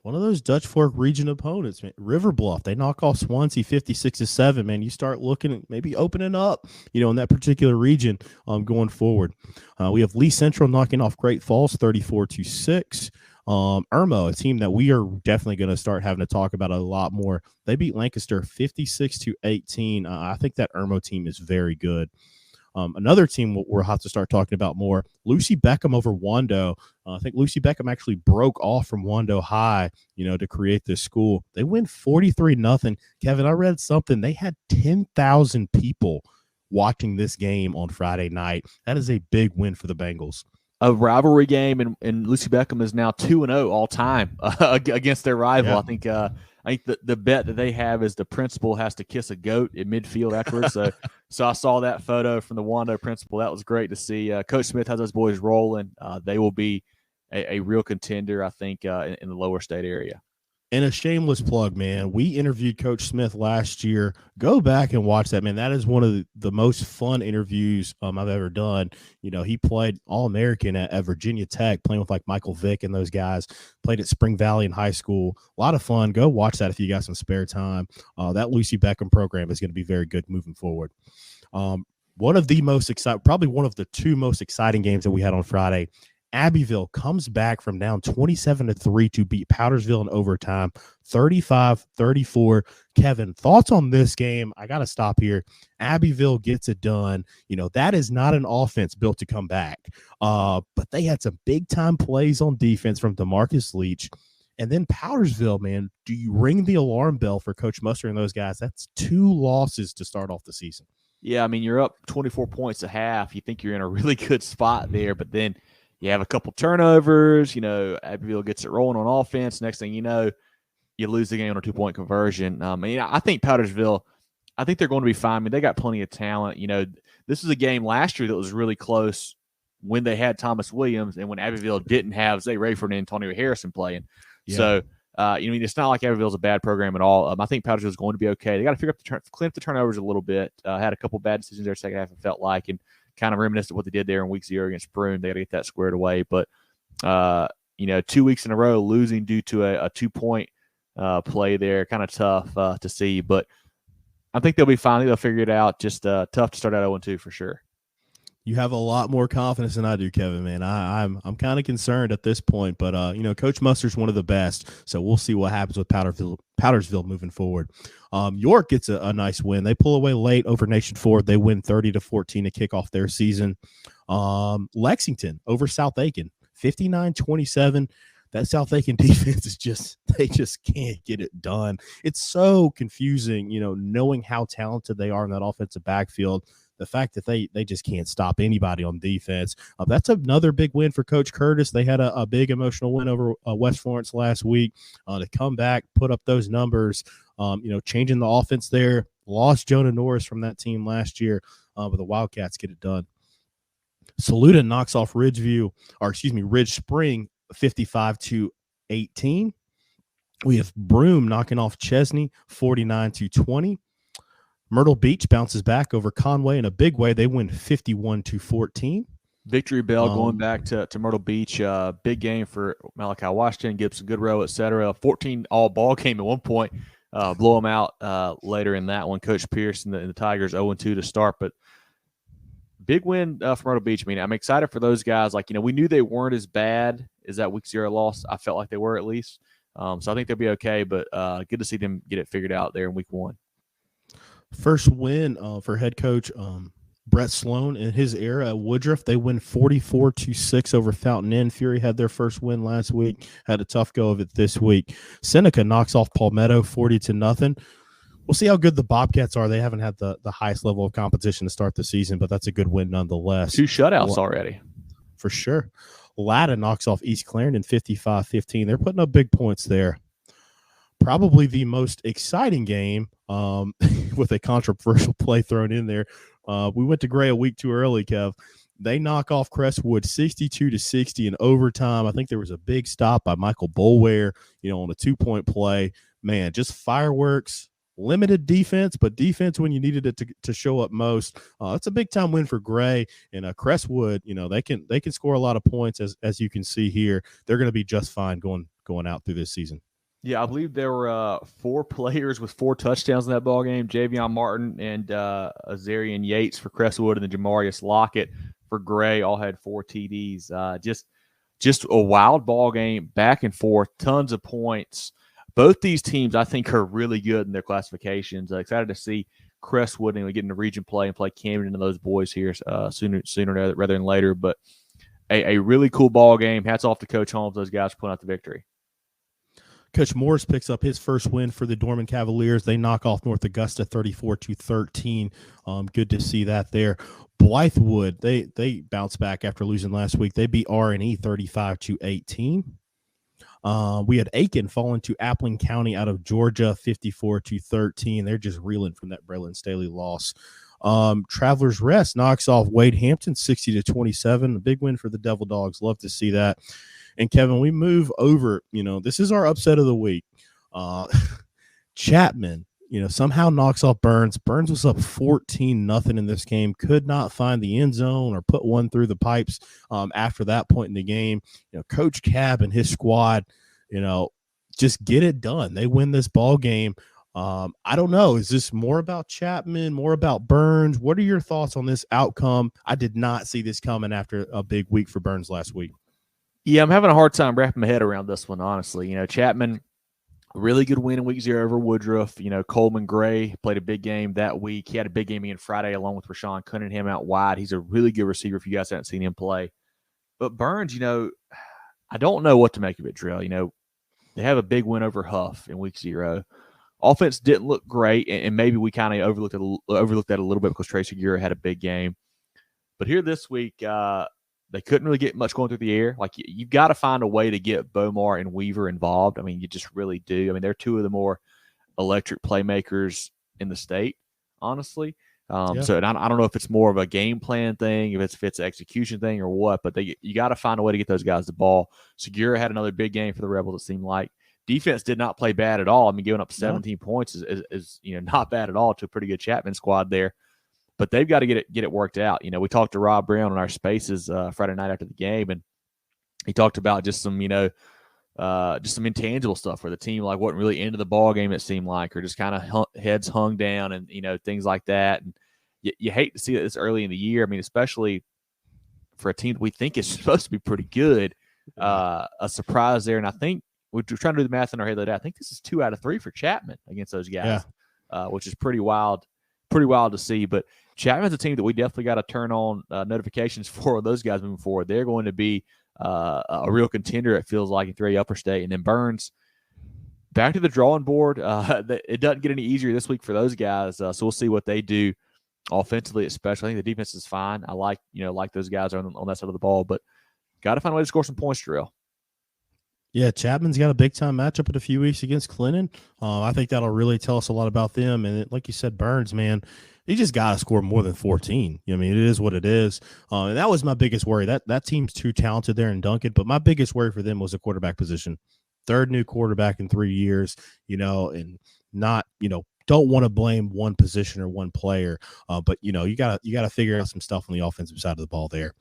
S3: One of those Dutch Fork region opponents, man. River Bluff, they knock off Swansea 56-7, man. You start looking at maybe opening up, in that particular region going forward. We have Lee Central knocking off Great Falls 34-6. Irmo, a team that we are definitely going to start having to talk about a lot more. They beat Lancaster 56-18. I think that Irmo team is very good. Another team we'll have to start talking about more, Lucy Beckham over Wando. I think Lucy Beckham actually broke off from Wando High, to create this school. They win 43-0. Kevin, I read something. They had 10,000 people watching this game on Friday night. That is a big win for the Bengals.
S2: A rivalry game, and Lucy Beckham is now 2-0 all time against their rival. Yeah. I think the bet that they have is the principal has to kiss a goat in midfield afterwards. So I saw that photo from the Wando principal. That was great to see. Coach Smith has those boys rolling. They will be a real contender, I think, in the lower state area.
S3: And a shameless plug, man. We interviewed Coach Smith last year. Go back and watch that, man. That is one of the most fun interviews I've ever done. He played All-American at Virginia Tech, playing with like Michael Vick and those guys. Played at Spring Valley in high school. A lot of fun. Go watch that if you got some spare time. That Lucy Beckham program is going to be very good moving forward. one of the most exciting, probably one of the two most exciting games that we had on Friday. Abbeville comes back from down 27-3 to beat Powdersville in overtime, 35-34. Kevin, thoughts on this game? I got to stop here. Abbeville gets it done. That is not an offense built to come back. But they had some big-time plays on defense from DeMarcus Leach. And then Powdersville, man, do you ring the alarm bell for Coach Mustard and those guys? That's 2 losses to start off the season.
S2: Yeah, I mean, you're up 24 points a half. You think you're in a really good spot there, but then you have a couple turnovers. Abbeville gets it rolling on offense. Next thing you know, you lose the game on a 2-point conversion. I think Powdersville, I think they're going to be fine. I mean, they got plenty of talent. This is a game last year that was really close when they had Thomas Williams and when Abbeville didn't have Zay Rayford and Antonio Harrison playing. Yeah. So, it's not like Abbeville's a bad program at all. I think Powdersville's going to be okay. They got to figure out clean up the turnovers a little bit. Had a couple bad decisions there second half, it felt like, and kind of reminiscent of what they did there in week 0 against Broome. They got to get that squared away. But, 2 weeks in a row losing due to a 2-point play there, kind of tough to see. But I think they'll be fine. They'll figure it out. Just tough to start out 0-2 for sure.
S3: You have a lot more confidence than I do, Kevin, man. I'm kind of concerned at this point, but Coach Mustard's one of the best, so we'll see what happens with Powdersville moving forward. York gets a nice win. They pull away late over Nation Ford. They win 30-14 to kick off their season. Lexington over South Aiken, 59-27. That South Aiken defense is they just can't get it done. It's so confusing, knowing how talented they are in that offensive backfield. The fact that they just can't stop anybody on defense. That's another big win for Coach Curtis. They had a big emotional win over West Florence last week. To come back, put up those numbers, changing the offense there. Lost Jonah Norris from that team last year, but the Wildcats get it done. Saluda knocks off Ridge Spring 55-18. We have Broome knocking off Chesney 49-20. Myrtle Beach bounces back over Conway in a big way. They win 51-14.
S2: Victory bell going back to Myrtle Beach. Big game for Malachi Washington, Gibson Goodrow, et cetera. 14 all ball game at one point. Blow them out later in that one. Coach Pierce and the Tigers 0-2 to start. But big win for Myrtle Beach. I mean, I'm excited for those guys. We knew they weren't as bad as that week 0 loss. I felt like they were at least. So I think they'll be okay. But good to see them get it figured out there in week 1.
S3: First win for head coach Brett Sloan in his era at Woodruff. They win 44-6 over Fountain Inn. Fury had their first win last week, had a tough go of it this week. Seneca knocks off Palmetto 40-0. We'll see how good the Bobcats are. They haven't had the highest level of competition to start the season, but that's a good win nonetheless.
S2: 2 shutouts already.
S3: For sure. Latta knocks off East Clarendon 55-15. They're putting up big points there. Probably the most exciting game with a controversial play thrown in there. We went to Gray a week too early, Kev. They knock off Crestwood 62-60 in overtime. I think there was a big stop by Michael Bolware, on a 2-point play. Man, just fireworks, limited defense, but defense when you needed it to show up most. It's a big-time win for Gray. And Crestwood, they can score a lot of points, as you can see here. They're going to be just fine going out through this season.
S2: Yeah, I believe there were 4 players with 4 touchdowns in that ball game. Javion Martin and Azarian Yates for Crestwood, and then Jamarius Lockett for Gray all had 4 TDs. Just a wild ball game, back and forth, tons of points. Both these teams, I think, are really good in their classifications. Excited to see Crestwood and getting the region play and play Camden and those boys here sooner rather than later. But a really cool ball game. Hats off to Coach Holmes. Those guys pulling out the victory.
S3: Coach Morris picks up his first win for the Dorman Cavaliers. They knock off North Augusta 34-13. Good to see that there. Blythewood, they bounce back after losing last week. They beat R&E 35-18. We had Aiken falling to Appling County out of Georgia 54-13. They're just reeling from that Braylon Staley loss. Travelers Rest knocks off Wade Hampton 60-27. A big win for the Devil Dogs. Love to see that. And Kevin, we move over, this is our upset of the week. Chapman, somehow knocks off Burns. Burns was up 14-0 in this game, could not find the end zone or put one through the pipes after that point in the game. Coach Cab and his squad, just get it done. They win this ball game. I don't know. Is this more about Chapman, more about Burns? What are your thoughts on this outcome? I did not see this coming after a big week for Burns last week.
S2: Yeah, I'm having a hard time wrapping my head around this one, honestly. Chapman, really good win in week 0 over Woodruff. Coleman Gray played a big game that week. He had a big game again Friday along with Rashawn Cunningham out wide. He's a really good receiver if you guys haven't seen him play. But Burns, I don't know what to make of it, Jerel. They have a big win over Huff in week 0. Offense didn't look great, and maybe we kind of overlooked that a little bit because Tracy Gura had a big game. But here this week, they couldn't really get much going through the air. Like, you've got to find a way to get Bomar and Weaver involved. I mean, you just really do. I mean, they're two of the more electric playmakers in the state, honestly. So and I don't know if it's more of a game plan thing, if it's an execution thing or what, but you got to find a way to get those guys the ball. Segura had another big game for the Rebels, it seemed like. Defense did not play bad at all. I mean, giving up 17 points is not bad at all to a pretty good Chapman squad there. But they've got to get it worked out. We talked to Rob Brown on our Spaces Friday night after the game, and he talked about just some intangible stuff where the team wasn't really into the ball game, it seemed like, or just kind of heads hung down and things like that. And you hate to see it this early in the year. I mean, especially for a team that we think is supposed to be pretty good, a surprise there. And I think we're trying to do the math in our head. I think this is 2 out of 3 for Chapman against those guys, which is pretty wild to see. But Chapman's a team that we definitely got to turn on notifications for those guys moving forward. They're going to be a real contender, it feels like, in 3A Upper State. And then Burns, back to the drawing board. It doesn't get any easier this week for those guys. So we'll see what they do offensively, especially. I think the defense is fine. I like those guys on that side of the ball, but got to find a way to score some points, Jerel.
S3: Yeah, Chapman's got a big-time matchup in a few weeks against Clinton. I think that'll really tell us a lot about them. And like you said, Burns, man, he just got to score more than 14. I mean, it is what it is. And that was my biggest worry. That team's too talented there in Duncan. But my biggest worry for them was the quarterback position. Third new quarterback in 3 years, and not, don't want to blame one position or one player. But, you gotta figure out some stuff on the offensive side of the ball there.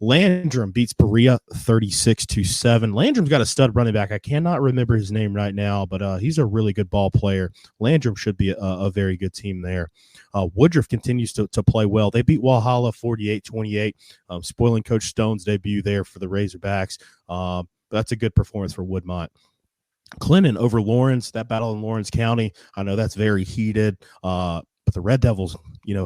S3: Landrum beats Berea 36-7. Landrum's got a stud running back. I cannot remember his name right now, but he's a really good ball player. Landrum should be a very good team there. Woodruff continues to play well. They beat Walhalla 48-28, spoiling Coach Stone's debut there for the Razorbacks. That's a good performance for Woodmont. Clinton over Lawrence, that battle in Lawrence County, I know that's very heated. But the Red Devils,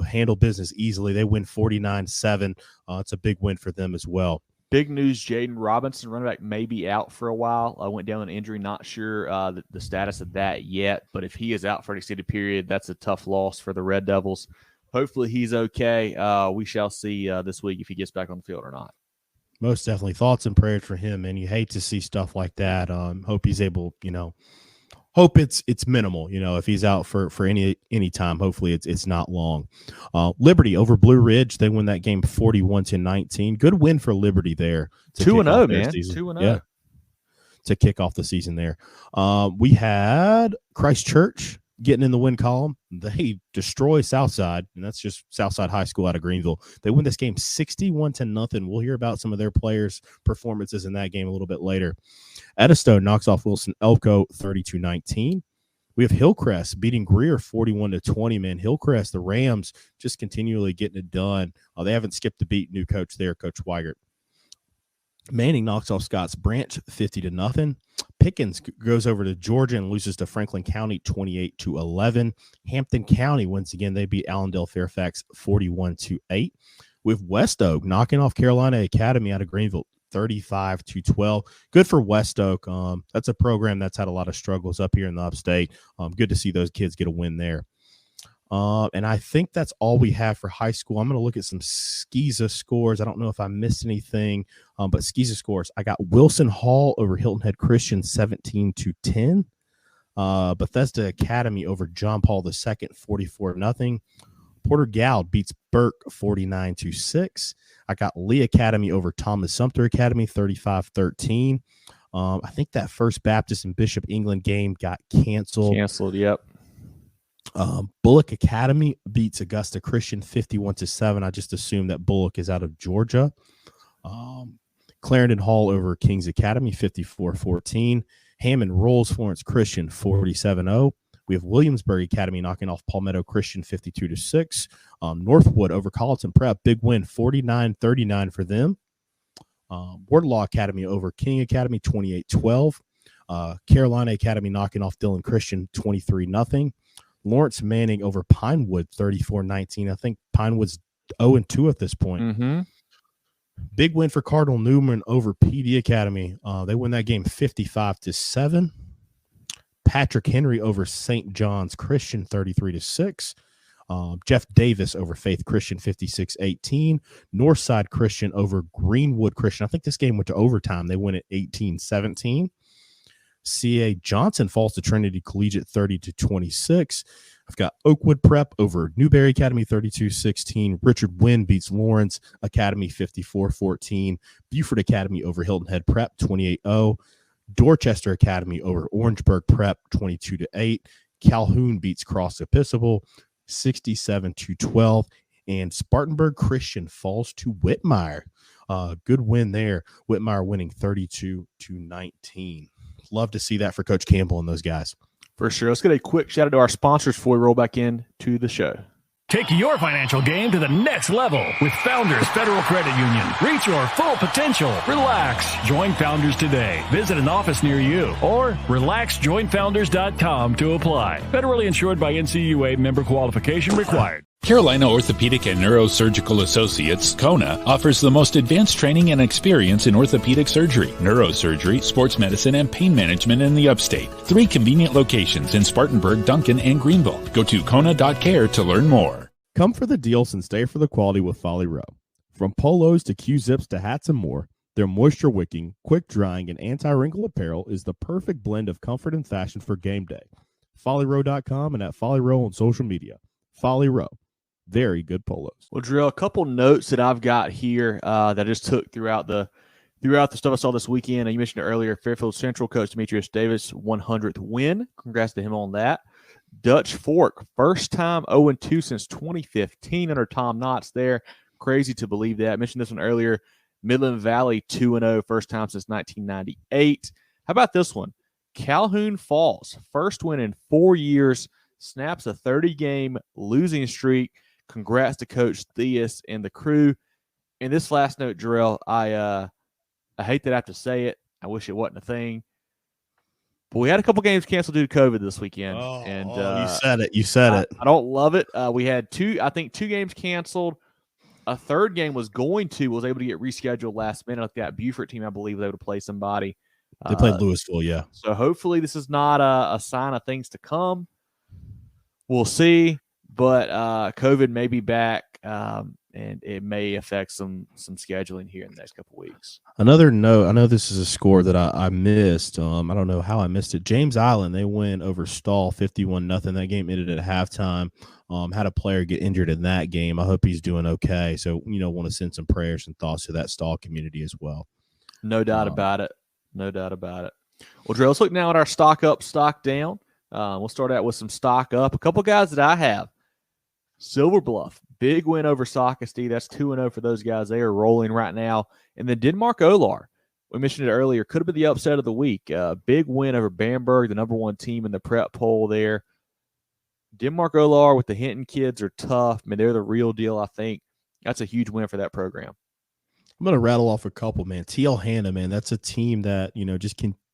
S3: handle business easily. They win 49-7. It's a big win for them as well.
S2: Big news, Jaden Robinson, running back, may be out for a while. Went down with an injury. Not sure the status of that yet. But if he is out for an extended period, that's a tough loss for the Red Devils. Hopefully he's okay. We shall see this week if he gets back on the field or not. Most
S3: definitely. Thoughts and prayers for him, and you hate to see stuff like that. Hope he's able, hope it's minimal, if he's out for any time. Hopefully it's not long. Liberty over Blue Ridge, they win that game 41-19. Good win for Liberty there.
S2: 2-0, man. 2-0.
S3: Yeah, to kick off the season there. We had Christ Church getting in the win column. They destroy Southside, and that's just Southside High School out of Greenville. They win this game 61-0. We'll hear about some of their players' performances in that game a little bit later. Edisto knocks off Wilson Elko 32-19. We have Hillcrest beating Greer 41-20. Man, Hillcrest, the Rams, just continually getting it done. They haven't skipped a beat. New coach there, Coach Weigert. Manning knocks off Scotts Branch 50-0. Pickens goes over to Georgia and loses to Franklin County 28-11. Hampton County, once again, they beat Allendale Fairfax 41-8. With West Oak knocking off Carolina Academy out of Greenville 35-12. Good for West Oak. That's a program that's had a lot of struggles up here in the upstate. Good to see those kids get a win there. And I think that's all we have for high school. I'm going to look at some SCSA scores. I don't know if I missed anything, but SCSA scores. I got Wilson Hall over Hilton Head Christian 17-10. Bethesda Academy over John Paul II 44-0. Porter Gould beats Burke 49-6. I got Lee Academy over Thomas Sumter Academy 35-13. I think that First Baptist and Bishop England game got canceled.
S2: Yep.
S3: Bullock Academy beats Augusta Christian 51-7. I just assume that Bullock is out of Georgia. Clarendon Hall over Kings Academy 54-14. Hammond rolls Florence Christian 47-0. We have Williamsburg Academy knocking off Palmetto Christian 52-6. Northwood over Colleton Prep, big win, 49-39 for them. Wardlaw Academy over King Academy, 28-12. Carolina Academy knocking off Dillon Christian, 23-0. Lawrence Manning over Pinewood, 34-19. I think Pinewood's 0-2 at this point.
S2: Mm-hmm.
S3: Big win for Cardinal Newman over PD Academy. They win that game 55-7. Patrick Henry over St. John's Christian, 33-6. Jeff Davis over Faith Christian, 56-18. Northside Christian over Greenwood Christian. I think this game went to overtime. They win it 18-17. C.A. Johnson falls to Trinity Collegiate, 30-26. I've got Oakwood Prep over Newberry Academy, 32-16. Richard Wynn beats Lawrence Academy, 54-14. Buford Academy over Hilton Head Prep, 28-0. Dorchester Academy over Orangeburg Prep, 22-8. Calhoun beats Cross Episcopal, 67-12. And Spartanburg Christian falls to Whitmire. Good win there. Whitmire winning 32-19. Love to see that for Coach Campbell and those guys.
S2: For sure. Let's get a quick shout out to our sponsors before we roll back in to the show.
S4: Take your financial game to the next level with Founders Federal Credit Union. Reach your full potential. Relax. Join Founders today. Visit an office near you or relaxjoinfounders.com to apply. Federally insured by NCUA, member qualification required.
S5: Carolina Orthopedic and Neurosurgical Associates, KONA, offers the most advanced training and experience in orthopedic surgery, neurosurgery, sports medicine, and pain management in the upstate. 3 convenient locations in Spartanburg, Duncan, and Greenville. Go to kona.care to learn more.
S3: Come for the deals and stay for the quality with Folly Row. From polos to Q-zips to hats and more, their moisture wicking, quick drying, and anti-wrinkle apparel is the perfect blend of comfort and fashion for game day. FollyRow.com and at Folly Row on social media. Folly Row. Very good polos.
S2: Well, Jerel, a couple notes that I've got here that I just took throughout the stuff I saw this weekend. You mentioned it earlier. Fairfield Central coach Demetrius Davis, 100th win. Congrats to him on that. Dutch Fork, first time 0-2 since 2015 under Tom Knotts there. Crazy to believe that. I mentioned this one earlier. Midland Valley, 2-0, first time since 1998. How about this one? Calhoun Falls, first win in 4 years, snaps a 30-game losing streak. Congrats to Coach Theus and the crew. And this last note, Jerel, I hate that I have to say it. I wish it wasn't a thing. But we had a couple games canceled due to COVID this weekend.
S3: You said it. You said it.
S2: I don't love it. We had two games canceled. A third game was able to get rescheduled last minute. Like that Buford team, I believe, was able to play somebody.
S3: They played Louisville, yeah.
S2: So hopefully this is not a sign of things to come. We'll see. But COVID may be back, and it may affect some scheduling here in the next couple weeks. Another
S3: note, I know this is a score that I missed. I don't know how I missed it. James Island, they win over Stall 51-0. That game ended at halftime. Had a player get injured in that game. I hope he's doing okay. So, want to send some prayers and thoughts to that Stall community as well.
S2: No doubt about it. No doubt about it. Well, Drew, let's look now at our stock up, stock down. We'll start out with some stock up. A couple guys that I have. Silver Bluff, big win over Socastee. That's 2-0 for those guys. They are rolling right now. And then Denmark Olar, we mentioned it earlier, could have been the upset of the week. Big win over Bamberg, the number 1 team in the prep poll there. Denmark Olar with the Hinton kids are tough. I mean, they're the real deal, I think. That's a huge win for that program.
S3: I'm going to rattle off a couple, man. TL Hanna, man, that's a team that, just can –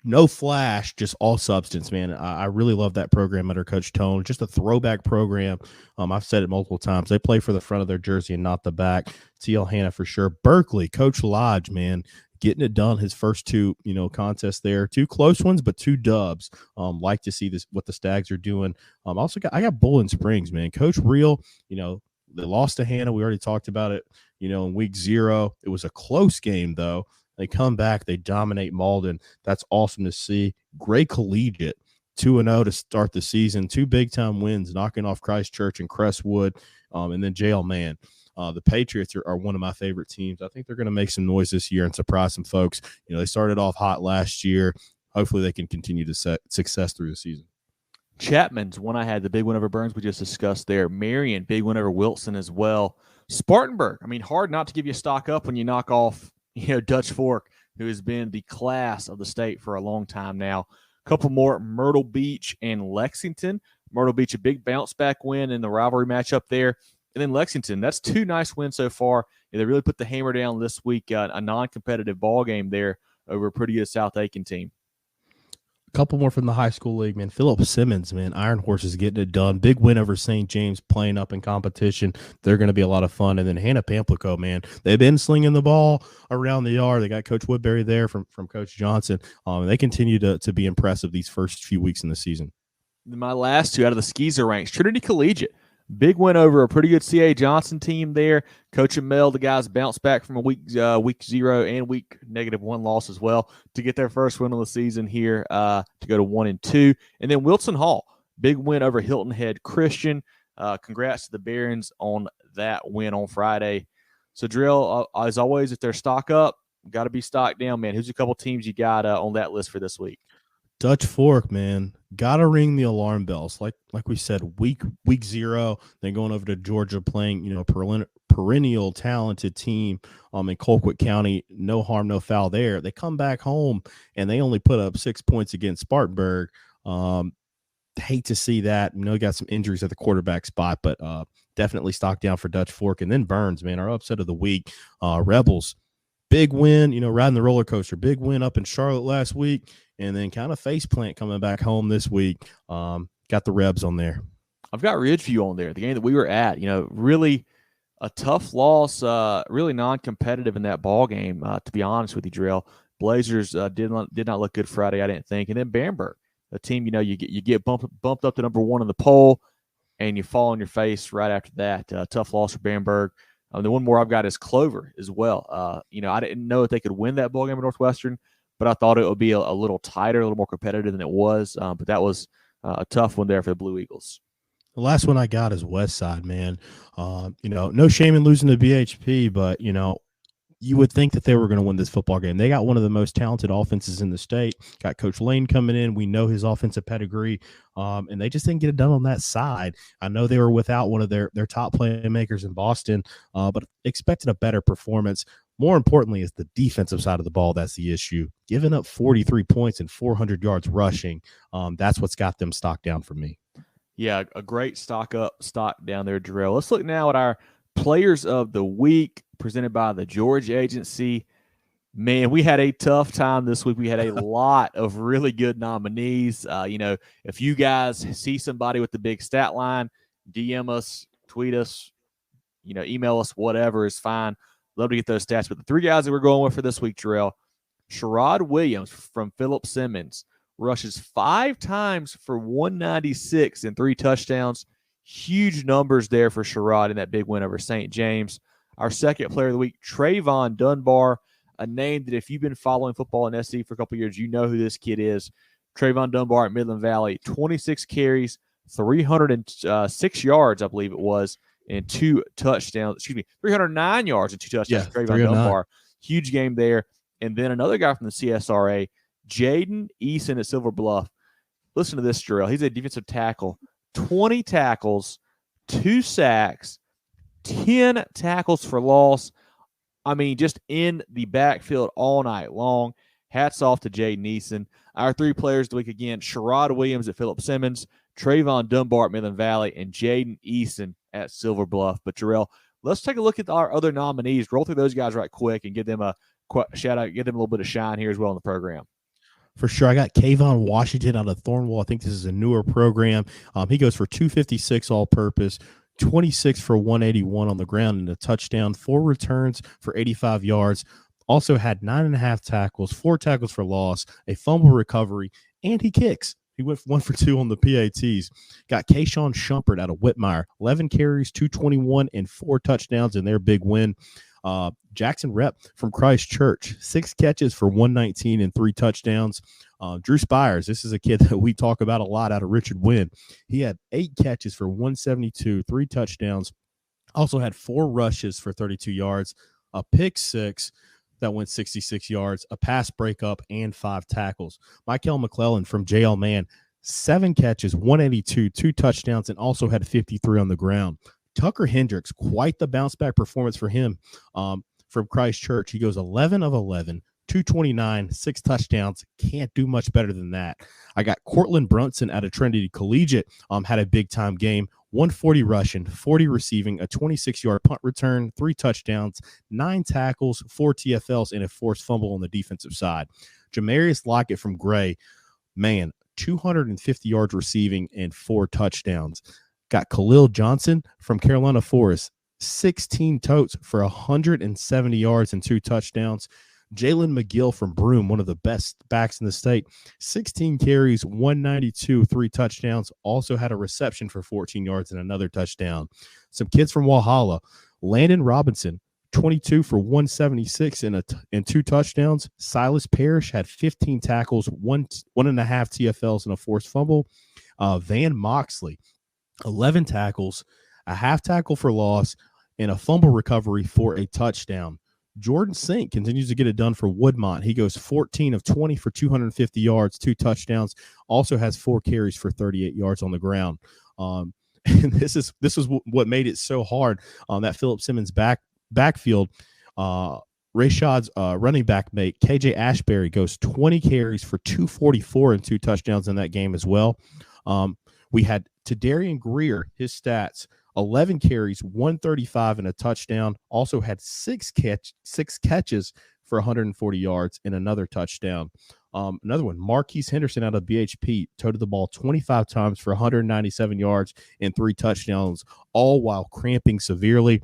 S3: no flash, just all substance, man. I really love that program under Coach Tone. Just a throwback program. I've said it multiple times. They play for the front of their jersey and not the back. TL Hanna for sure. Berkeley, Coach Lodge, man, getting it done. His first 2, contests there. 2 close ones, but 2 dubs. Like to see what the Stags are doing. I got Bowling Springs, man. Coach Real, they lost to Hanna. We already talked about it, in week 0. It was a close game, though. They come back, they dominate Malden. That's awesome to see. Gray Collegiate, 2-0 to start the season. 2 big-time wins, knocking off Christchurch and Crestwood, and then Jail Man. The Patriots are one of my favorite teams. I think they're going to make some noise this year and surprise some folks. They started off hot last year. Hopefully they can continue to set success through the season.
S2: Chapman's one I had, the big win over Burns we just discussed there. Marion, big win over Wilson as well. Spartanburg, hard not to give you a stock up when you knock off Dutch Fork, who has been the class of the state for a long time now. couple more, Myrtle Beach and Lexington. Myrtle Beach, a big bounce back win in the rivalry matchup there. And then Lexington, that's 2 nice wins so far. And they really put the hammer down this week, a non-competitive ball game there over a pretty good South Aiken team.
S3: A couple more from the high school league, man. Philip Simmons, man. Iron Horses getting it done. Big win over St. James, playing up in competition. They're going to be a lot of fun. And then Hannah Pamplico, man. They've been slinging the ball around the yard. They got Coach Woodbury there from Coach Johnson. They continue to be impressive these first few weeks in the season.
S2: My last 2 out of the Skeezer ranks, Trinity Collegiate. Big win over a pretty good C.A. Johnson team there. Coach and Mel, the guys bounced back from a week 0 and week -1 loss as well to get their first win of the season here to go to 1-2. And then Wilson Hall, big win over Hilton Head Christian. Congrats to the Barons on that win on Friday. So, Jerel, as always, if they're stock up, got to be stock down, man. Who's a couple teams you got on that list for this week?
S3: Dutch Fork, man, gotta ring the alarm bells. Like we said, week 0, then going over to Georgia, playing perennial talented team in Colquitt County. No harm, no foul there. They come back home and they only put up 6 points against Spartanburg. Hate to see that. Got some injuries at the quarterback spot, but definitely stock down for Dutch Fork. And then Burns, man, our upset of the week. Rebels, big win. Riding the roller coaster. Big win up in Charlotte last week. And then kind of faceplant coming back home this week. Got the Rebs on there.
S2: I've got Ridgeview on there, the game that we were at. Really a tough loss, really non-competitive in that ball game, to be honest with you, Jerel. Blazers did not look good Friday, I didn't think. And then Bamberg, a team, you get bumped up to number 1 in the poll, and you fall on your face right after that. Tough loss for Bamberg. The one more I've got is Clover as well. I didn't know if they could win that ball game at Northwestern, but I thought it would be a little tighter, a little more competitive than it was. But that was a tough one there for the Blue Eagles.
S3: The last one I got is Westside, man. No shame in losing to BHP, but, you would think that they were going to win this football game. They got one of the most talented offenses in the state. Got Coach Lane coming in. We know his offensive pedigree, and they just didn't get it done on that side. I know they were without one of their top playmakers in Boston, but expected a better performance. More importantly is the defensive side of the ball. That's the issue. Giving up 43 points and 400 yards rushing, that's what's got them stock down for me.
S2: Yeah, a great stock down there, Jerel. Let's look now at our players of the week presented by the Georgia Agency. Man, we had a tough time this week. We had a lot of really good nominees. If you guys see somebody with the big stat line, DM us, tweet us, email us, whatever is fine. Love to get those stats. But the 3 guys that we're going with for this week, Jerel, Sherrod Williams from Philip Simmons rushes 5 times for 196 and 3 touchdowns. Huge numbers there for Sherrod in that big win over St. James. Our second player of the week, Trayvon Dunbar, a name that if you've been following football in SC for a couple of years, you know who this kid is. Trayvon Dunbar at Midland Valley, 26 carries, 306 yards, I believe it was, and 2 touchdowns. 309 yards and 2 touchdowns.
S3: Yeah,
S2: Trayvon Dunbar. Huge game there. And then another guy from the CSRA, Jaden Eason at Silver Bluff. Listen to this, Jerel. He's a defensive tackle. 20 tackles, 2 sacks, 10 tackles for loss. I mean, just in the backfield all night long. Hats off to Jaden Eason. Our 3 players of the week again, Sherrod Williams at Philip Simmons, Trayvon Dunbar at Midland Valley, and Jaden Eason at Silver Bluff. But, Jerel, let's take a look at our other nominees. Roll through those guys right quick and give them a shout out, give them a little bit of shine here as well in the program.
S3: For sure. I got Kayvon Washington out of Thornwall. I think this is a newer program. He goes for 256 all-purpose, 26 for 181 on the ground and a touchdown, 4 returns for 85 yards. Also had 9.5 tackles, 4 tackles for loss, a fumble recovery, and he kicks. He went 1 for 2 on the PATs. Got Kayshawn Shumpert out of Whitmire, 11 carries, 221, and 4 touchdowns in their big win. Jackson Rep from Christ Church, 6 catches for 119 and 3 touchdowns. Drew Spires, this is a kid that we talk about a lot out of Richard Wynn. He had 8 catches for 172, 3 touchdowns. Also had 4 rushes for 32 yards, a pick 6 that went 66 yards, a pass breakup, and 5 tackles. Michael McClellan from JL Man, 7 catches, 182, 2 touchdowns, and also had 53 on the ground. Tucker Hendricks, quite the bounce back performance for him from Christ Church. He goes 11 of 11, 229, 6 touchdowns. Can't do much better than that. I got Cortland Brunson out of Trinity Collegiate. Had a big-time game. 140 rushing, 40 receiving, a 26-yard punt return, 3 touchdowns, 9 tackles, 4 TFLs, and a forced fumble on the defensive side. Jamarius Lockett from Gray, man, 250 yards receiving and 4 touchdowns. Got Khalil Johnson from Carolina Forest, 16 totes for 170 yards and 2 touchdowns. Jalen McGill from Broome, one of the best backs in the state, 16 carries, 192, 3 touchdowns. Also had a reception for 14 yards and another touchdown. Some kids from Walhalla, Landon Robinson, 22 for 176 and 2 touchdowns. Silas Parrish had 15 tackles, 1.5 TFLs, and a forced fumble. Van Moxley, 11 tackles, a half tackle for loss, and a fumble recovery for a touchdown. Jordan Sink continues to get it done for Woodmont. He goes 14 of 20 for 250 yards, 2 touchdowns. Also has 4 carries for 38 yards on the ground. And this is what made it so hard on that Philip Simmons backfield. Rashad's running back mate, KJ Ashbury, goes 20 carries for 244 and 2 touchdowns in that game as well. We had Tadarian Greer, his stats, 11 carries, 135 and a touchdown. Also had 6 catches for 140 yards and another touchdown. Another one, Marquise Henderson out of BHP, toted the ball 25 times for 197 yards and 3 touchdowns, all while cramping severely.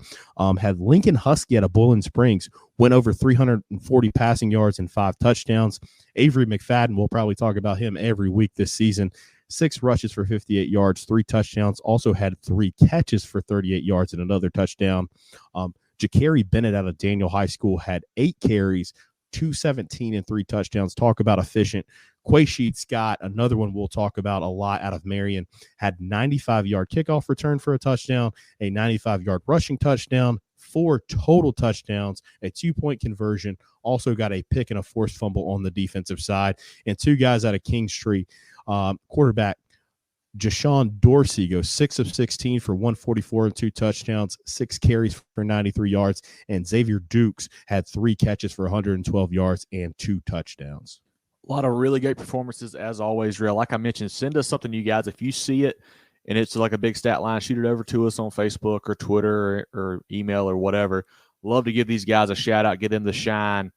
S3: Had Lincoln Husky out of Boiling Springs, went over 340 passing yards and 5 touchdowns. Avery McFadden, we'll probably talk about him every week this season. 6 rushes for 58 yards, 3 touchdowns. Also had 3 catches for 38 yards and another touchdown. Jakari Bennett out of Daniel High School had 8 carries, 217 and 3 touchdowns. Talk about efficient. Quaysheed Scott, another one we'll talk about a lot out of Marion, had 95-yard kickoff return for a touchdown, a 95-yard rushing touchdown, 4 total touchdowns, a 2-point conversion. Also got a pick and a forced fumble on the defensive side. And 2 guys out of Kingstree. Quarterback Jashawn Dorsey goes 6 of 16 for 144 and 2 touchdowns, 6 carries for 93 yards, and Xavier Dukes had 3 catches for 112 yards and 2 touchdowns.
S2: A lot of really great performances as always, Jerel. Like I mentioned, send us something, you guys. If you see it and it's like a big stat line, shoot it over to us on Facebook or Twitter or email or whatever. Love to give these guys a shout out, get them to shine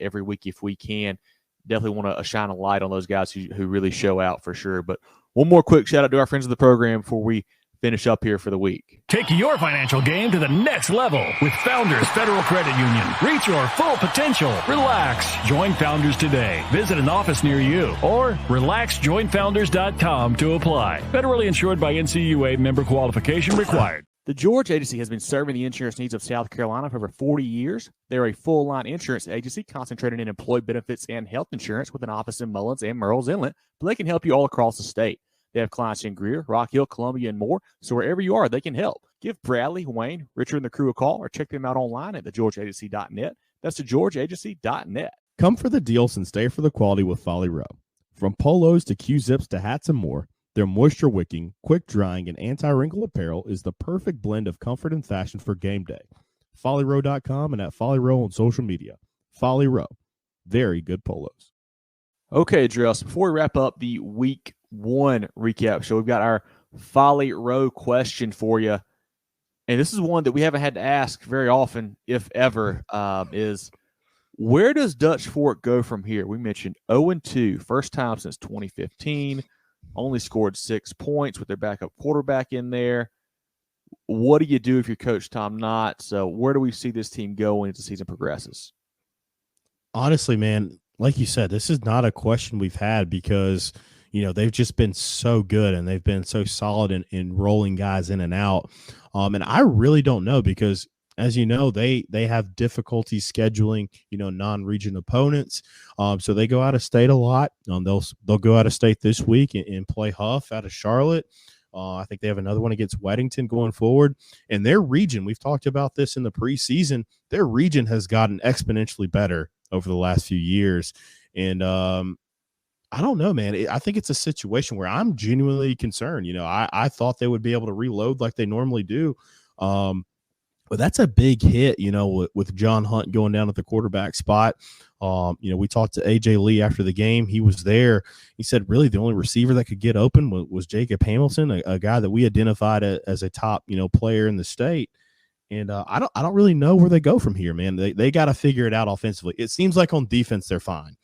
S2: every week if we can. Definitely want to shine a light on those guys who really show out for sure. But one more quick shout out to our friends of the program before we finish up here for the week.
S4: Take your financial game to the next level with Founders Federal Credit Union. Reach your full potential. Relax. Join Founders today. Visit an office near you or relaxjoinfounders.com to apply. Federally insured by NCUA, member qualification required.
S2: The George Agency has been serving the insurance needs of South Carolina for over 40 years. They're a full-line insurance agency concentrated in employee benefits and health insurance with an office in Mullins and Murrells Inlet, but they can help you all across the state. They have clients in Greer, Rock Hill, Columbia, and more, so wherever you are, they can help. Give Bradley, Wayne, Richard, and the crew a call or check them out online at thegeorgeagency.net. That's thegeorgeagency.net.
S3: Come for the deals and stay for the quality with Folly Row. From polos to Q-zips to hats and more, their moisture-wicking, quick-drying, and anti-wrinkle apparel is the perfect blend of comfort and fashion for game day. FollyRow.com and at Folly Row on social media. Folly Row. Very good polos.
S2: Okay, Jerel, so before we wrap up the Week 1 recap show, we've got our Folly Row question for you. And this is one that we haven't had to ask very often, if ever, is where does Dutch Fork go from here? We mentioned 0-2, first time since 2015. Only scored 6 points with their backup quarterback in there. What do you do if you're Coach Tom Knott? So where do we see this team go as the season progresses?
S3: Honestly, man, like you said, this is not a question we've had because, you know, they've just been so good and they've been so solid in rolling guys in and out. And I really don't know because, as you know, they have difficulty scheduling, you know, non-region opponents. So they go out of state a lot. They'll go out of state this week and play Huff out of Charlotte. I think they have another one against Weddington going forward. And their region, we've talked about this in the preseason, their region has gotten exponentially better over the last few years. And I don't know, man. I think it's a situation where I'm genuinely concerned. You know, I thought they would be able to reload like they normally do. But that's a big hit, you know, with John Hunt going down at the quarterback spot. We talked to AJ Lee after the game. He was there. He said really the only receiver that could get open was Jacob Hamilton, a guy that we identified as a top, player in the state. And I don't really know where they go from here, man. They got to figure it out offensively. It seems like on defense they're fine.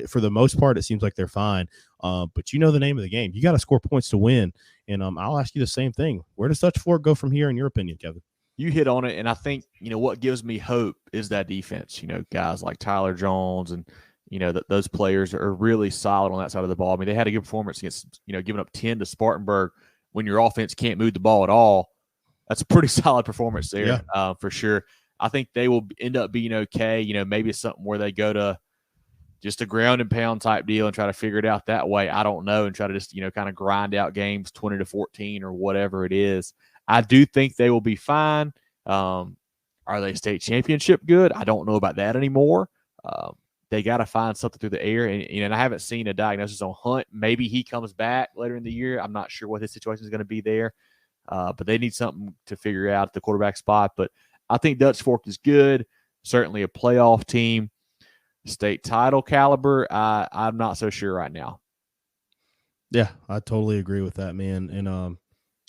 S3: For the most part, it seems like they're fine. But the name of the game. You got to score points to win. And I'll ask you the same thing. Where does Dutch Fork go from here, in your opinion, Kevin?
S2: You hit on it, and I think what gives me hope is that defense. Guys like Tyler Jones and those players are really solid on that side of the ball. I mean, they had a good performance against giving up 10 to Spartanburg when your offense can't move the ball at all. That's a pretty solid performance there, for sure. I think they will end up being okay. Maybe it's something where they go to just a ground and pound type deal and try to figure it out that way. I don't know, and try to just kind of grind out games 20-14 or whatever it is. I do think they will be fine. Are they state championship good? I don't know about that anymore. They got to find something through the air, and I haven't seen a diagnosis on Hunt. Maybe he comes back later in the year. I'm not sure what his situation is going to be there. But they need something to figure out at the quarterback spot. But I think Dutch Fork is good, certainly a playoff team. State title caliber, I'm not so sure right now.
S3: Yeah, I totally agree with that, man. And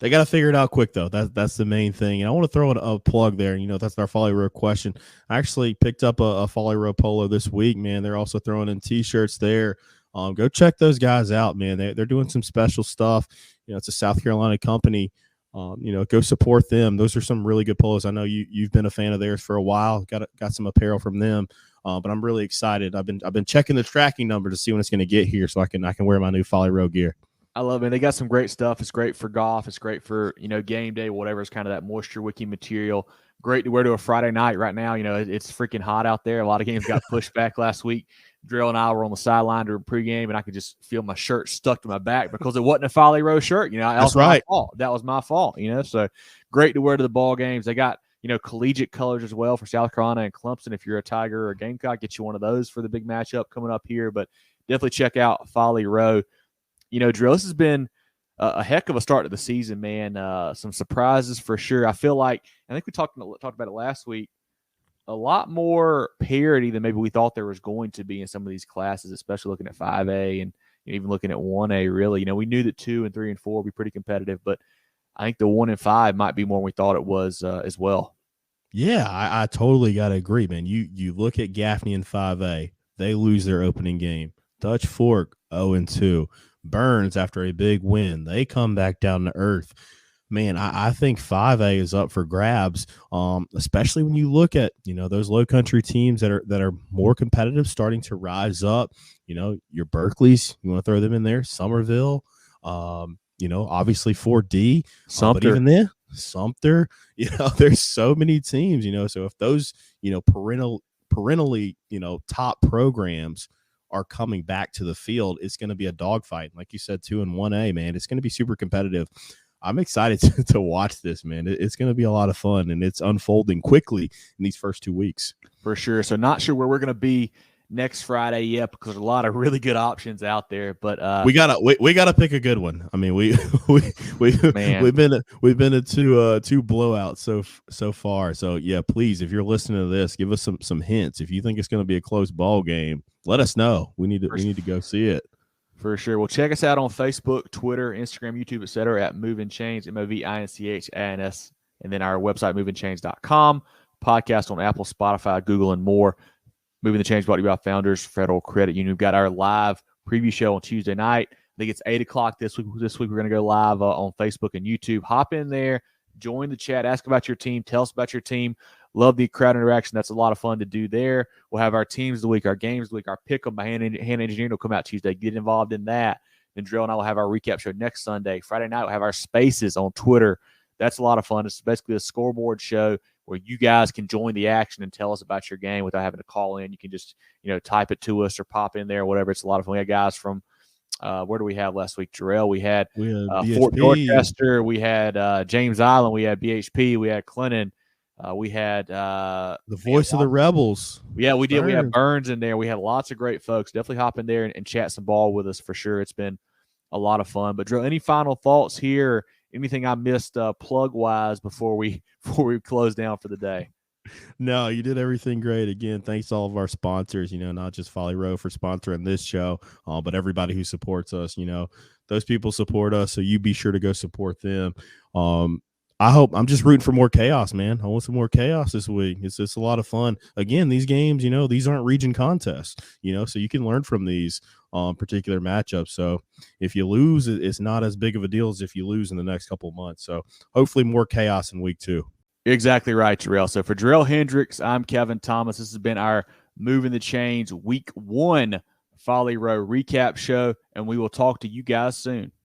S3: they got to figure it out quick, though. That's the main thing. And I want to throw a plug there. That's our Folly Row question. I actually picked up a Folly Row polo this week, man. They're also throwing in T-shirts there. Go check those guys out, man. They're doing some special stuff. It's a South Carolina company. Go support them. Those are some really good polos. I know you've been a fan of theirs for a while. Got some apparel from them, but I'm really excited. I've been checking the tracking number to see when it's going to get here, so I can wear my new Folly Row gear.
S2: I love it. They got some great stuff. It's great for golf. It's great for game day, whatever. It's kind of that moisture wicking material. Great to wear to a Friday night right now. It's freaking hot out there. A lot of games got pushed back last week. Jerel and I were on the sideline during pregame, and I could just feel my shirt stuck to my back because it wasn't a Folly Row shirt.
S3: That's right.
S2: That was my fault. So great to wear to the ball games. They got collegiate colors as well for South Carolina and Clemson. If you're a Tiger or a Gamecock, get you one of those for the big matchup coming up here. But definitely check out Folly Row. Jerel, this has been a heck of a start to the season, man. Some surprises for sure. I feel like I think we talked about it last week. A lot more parity than maybe we thought there was going to be in some of these classes, especially looking at 5A and even looking at 1A. Really, we knew that 2 and 3 and 4 would be pretty competitive, but I think the 1 and 5 might be more than we thought it was as well.
S3: Yeah, I totally got to agree, man. You look at Gaffney in 5A, they lose their opening game. Dutch Fork 0-2. Burns, after a big win, they come back down to earth. Man, I think 5A is up for grabs, especially when you look at, those low country teams that are more competitive starting to rise up. Your Berkeley's, you want to throw them in there, Somerville, obviously 4D,
S2: Sumter.
S3: But even then, Sumter, there's so many teams, so if those, perennially, top programs are coming back to the field, it's going to be a dogfight. Like you said, 2 and 1A, man, it's going to be super competitive. I'm excited to watch this, man. It's going to be a lot of fun, and it's unfolding quickly in these first 2 weeks.
S2: For sure. So not sure where we're going to be next Friday yet because there's a lot of really good options out there. But
S3: we gotta pick a good one. I mean, we've been at two blowouts so far. So yeah, please, if you're listening to this, give us some hints. If you think it's going to be a close ball game, let us know. We need to go see it.
S2: For sure. Well, check us out on Facebook, Twitter, Instagram, YouTube, etc. at Movin Chains, MOVINCHANS, and then our website, movinchains.com. Podcast on Apple, Spotify, Google, and more. Movin the Chains brought to you by Founders Federal Credit Union. We've got our live preview show on Tuesday night. I think it's 8 o'clock this week. This week we're going to go live on Facebook and YouTube. Hop in there, join the chat, ask about your team, tell us about your team. Love the crowd interaction. That's a lot of fun to do there. We'll have our teams of the week, our games of the week, our pick 'em by hand engineering will come out Tuesday. Get involved in that. Then Jerel and I will have our recap show next Sunday. Friday night we'll have our spaces on Twitter. That's a lot of fun. It's basically a scoreboard show where you guys can join the action and tell us about your game without having to call in. You can just, type it to us or pop in there or whatever. It's a lot of fun. We had guys from where do we have last week? Jerel. We had Fort Dorchester. We had James Island. We had BHP. We had Clinton. We had
S3: the voice of the Rebels.
S2: Yeah, we did.
S3: Burns.
S2: We had Burns in there. We had lots of great folks. Definitely hop in there and chat some ball with us for sure. It's been a lot of fun. But Drew, any final thoughts here? Anything I missed plug wise before we close down for the day?
S3: No, you did everything great. Again, thanks to all of our sponsors, not just Folly Row for sponsoring this show, but everybody who supports us. Those people support us, so you be sure to go support them. I'm just rooting for more chaos, man. I want some more chaos this week. It's just a lot of fun. Again, these games, these aren't region contests, so you can learn from these particular matchups. So if you lose, it's not as big of a deal as if you lose in the next couple of months. So hopefully more chaos in week 2.
S2: Exactly right, Jerel. So for Jerel Hendricks, I'm Kevin Thomas. This has been our Moving the Chains Week 1 Folly Row recap show, and we will talk to you guys soon.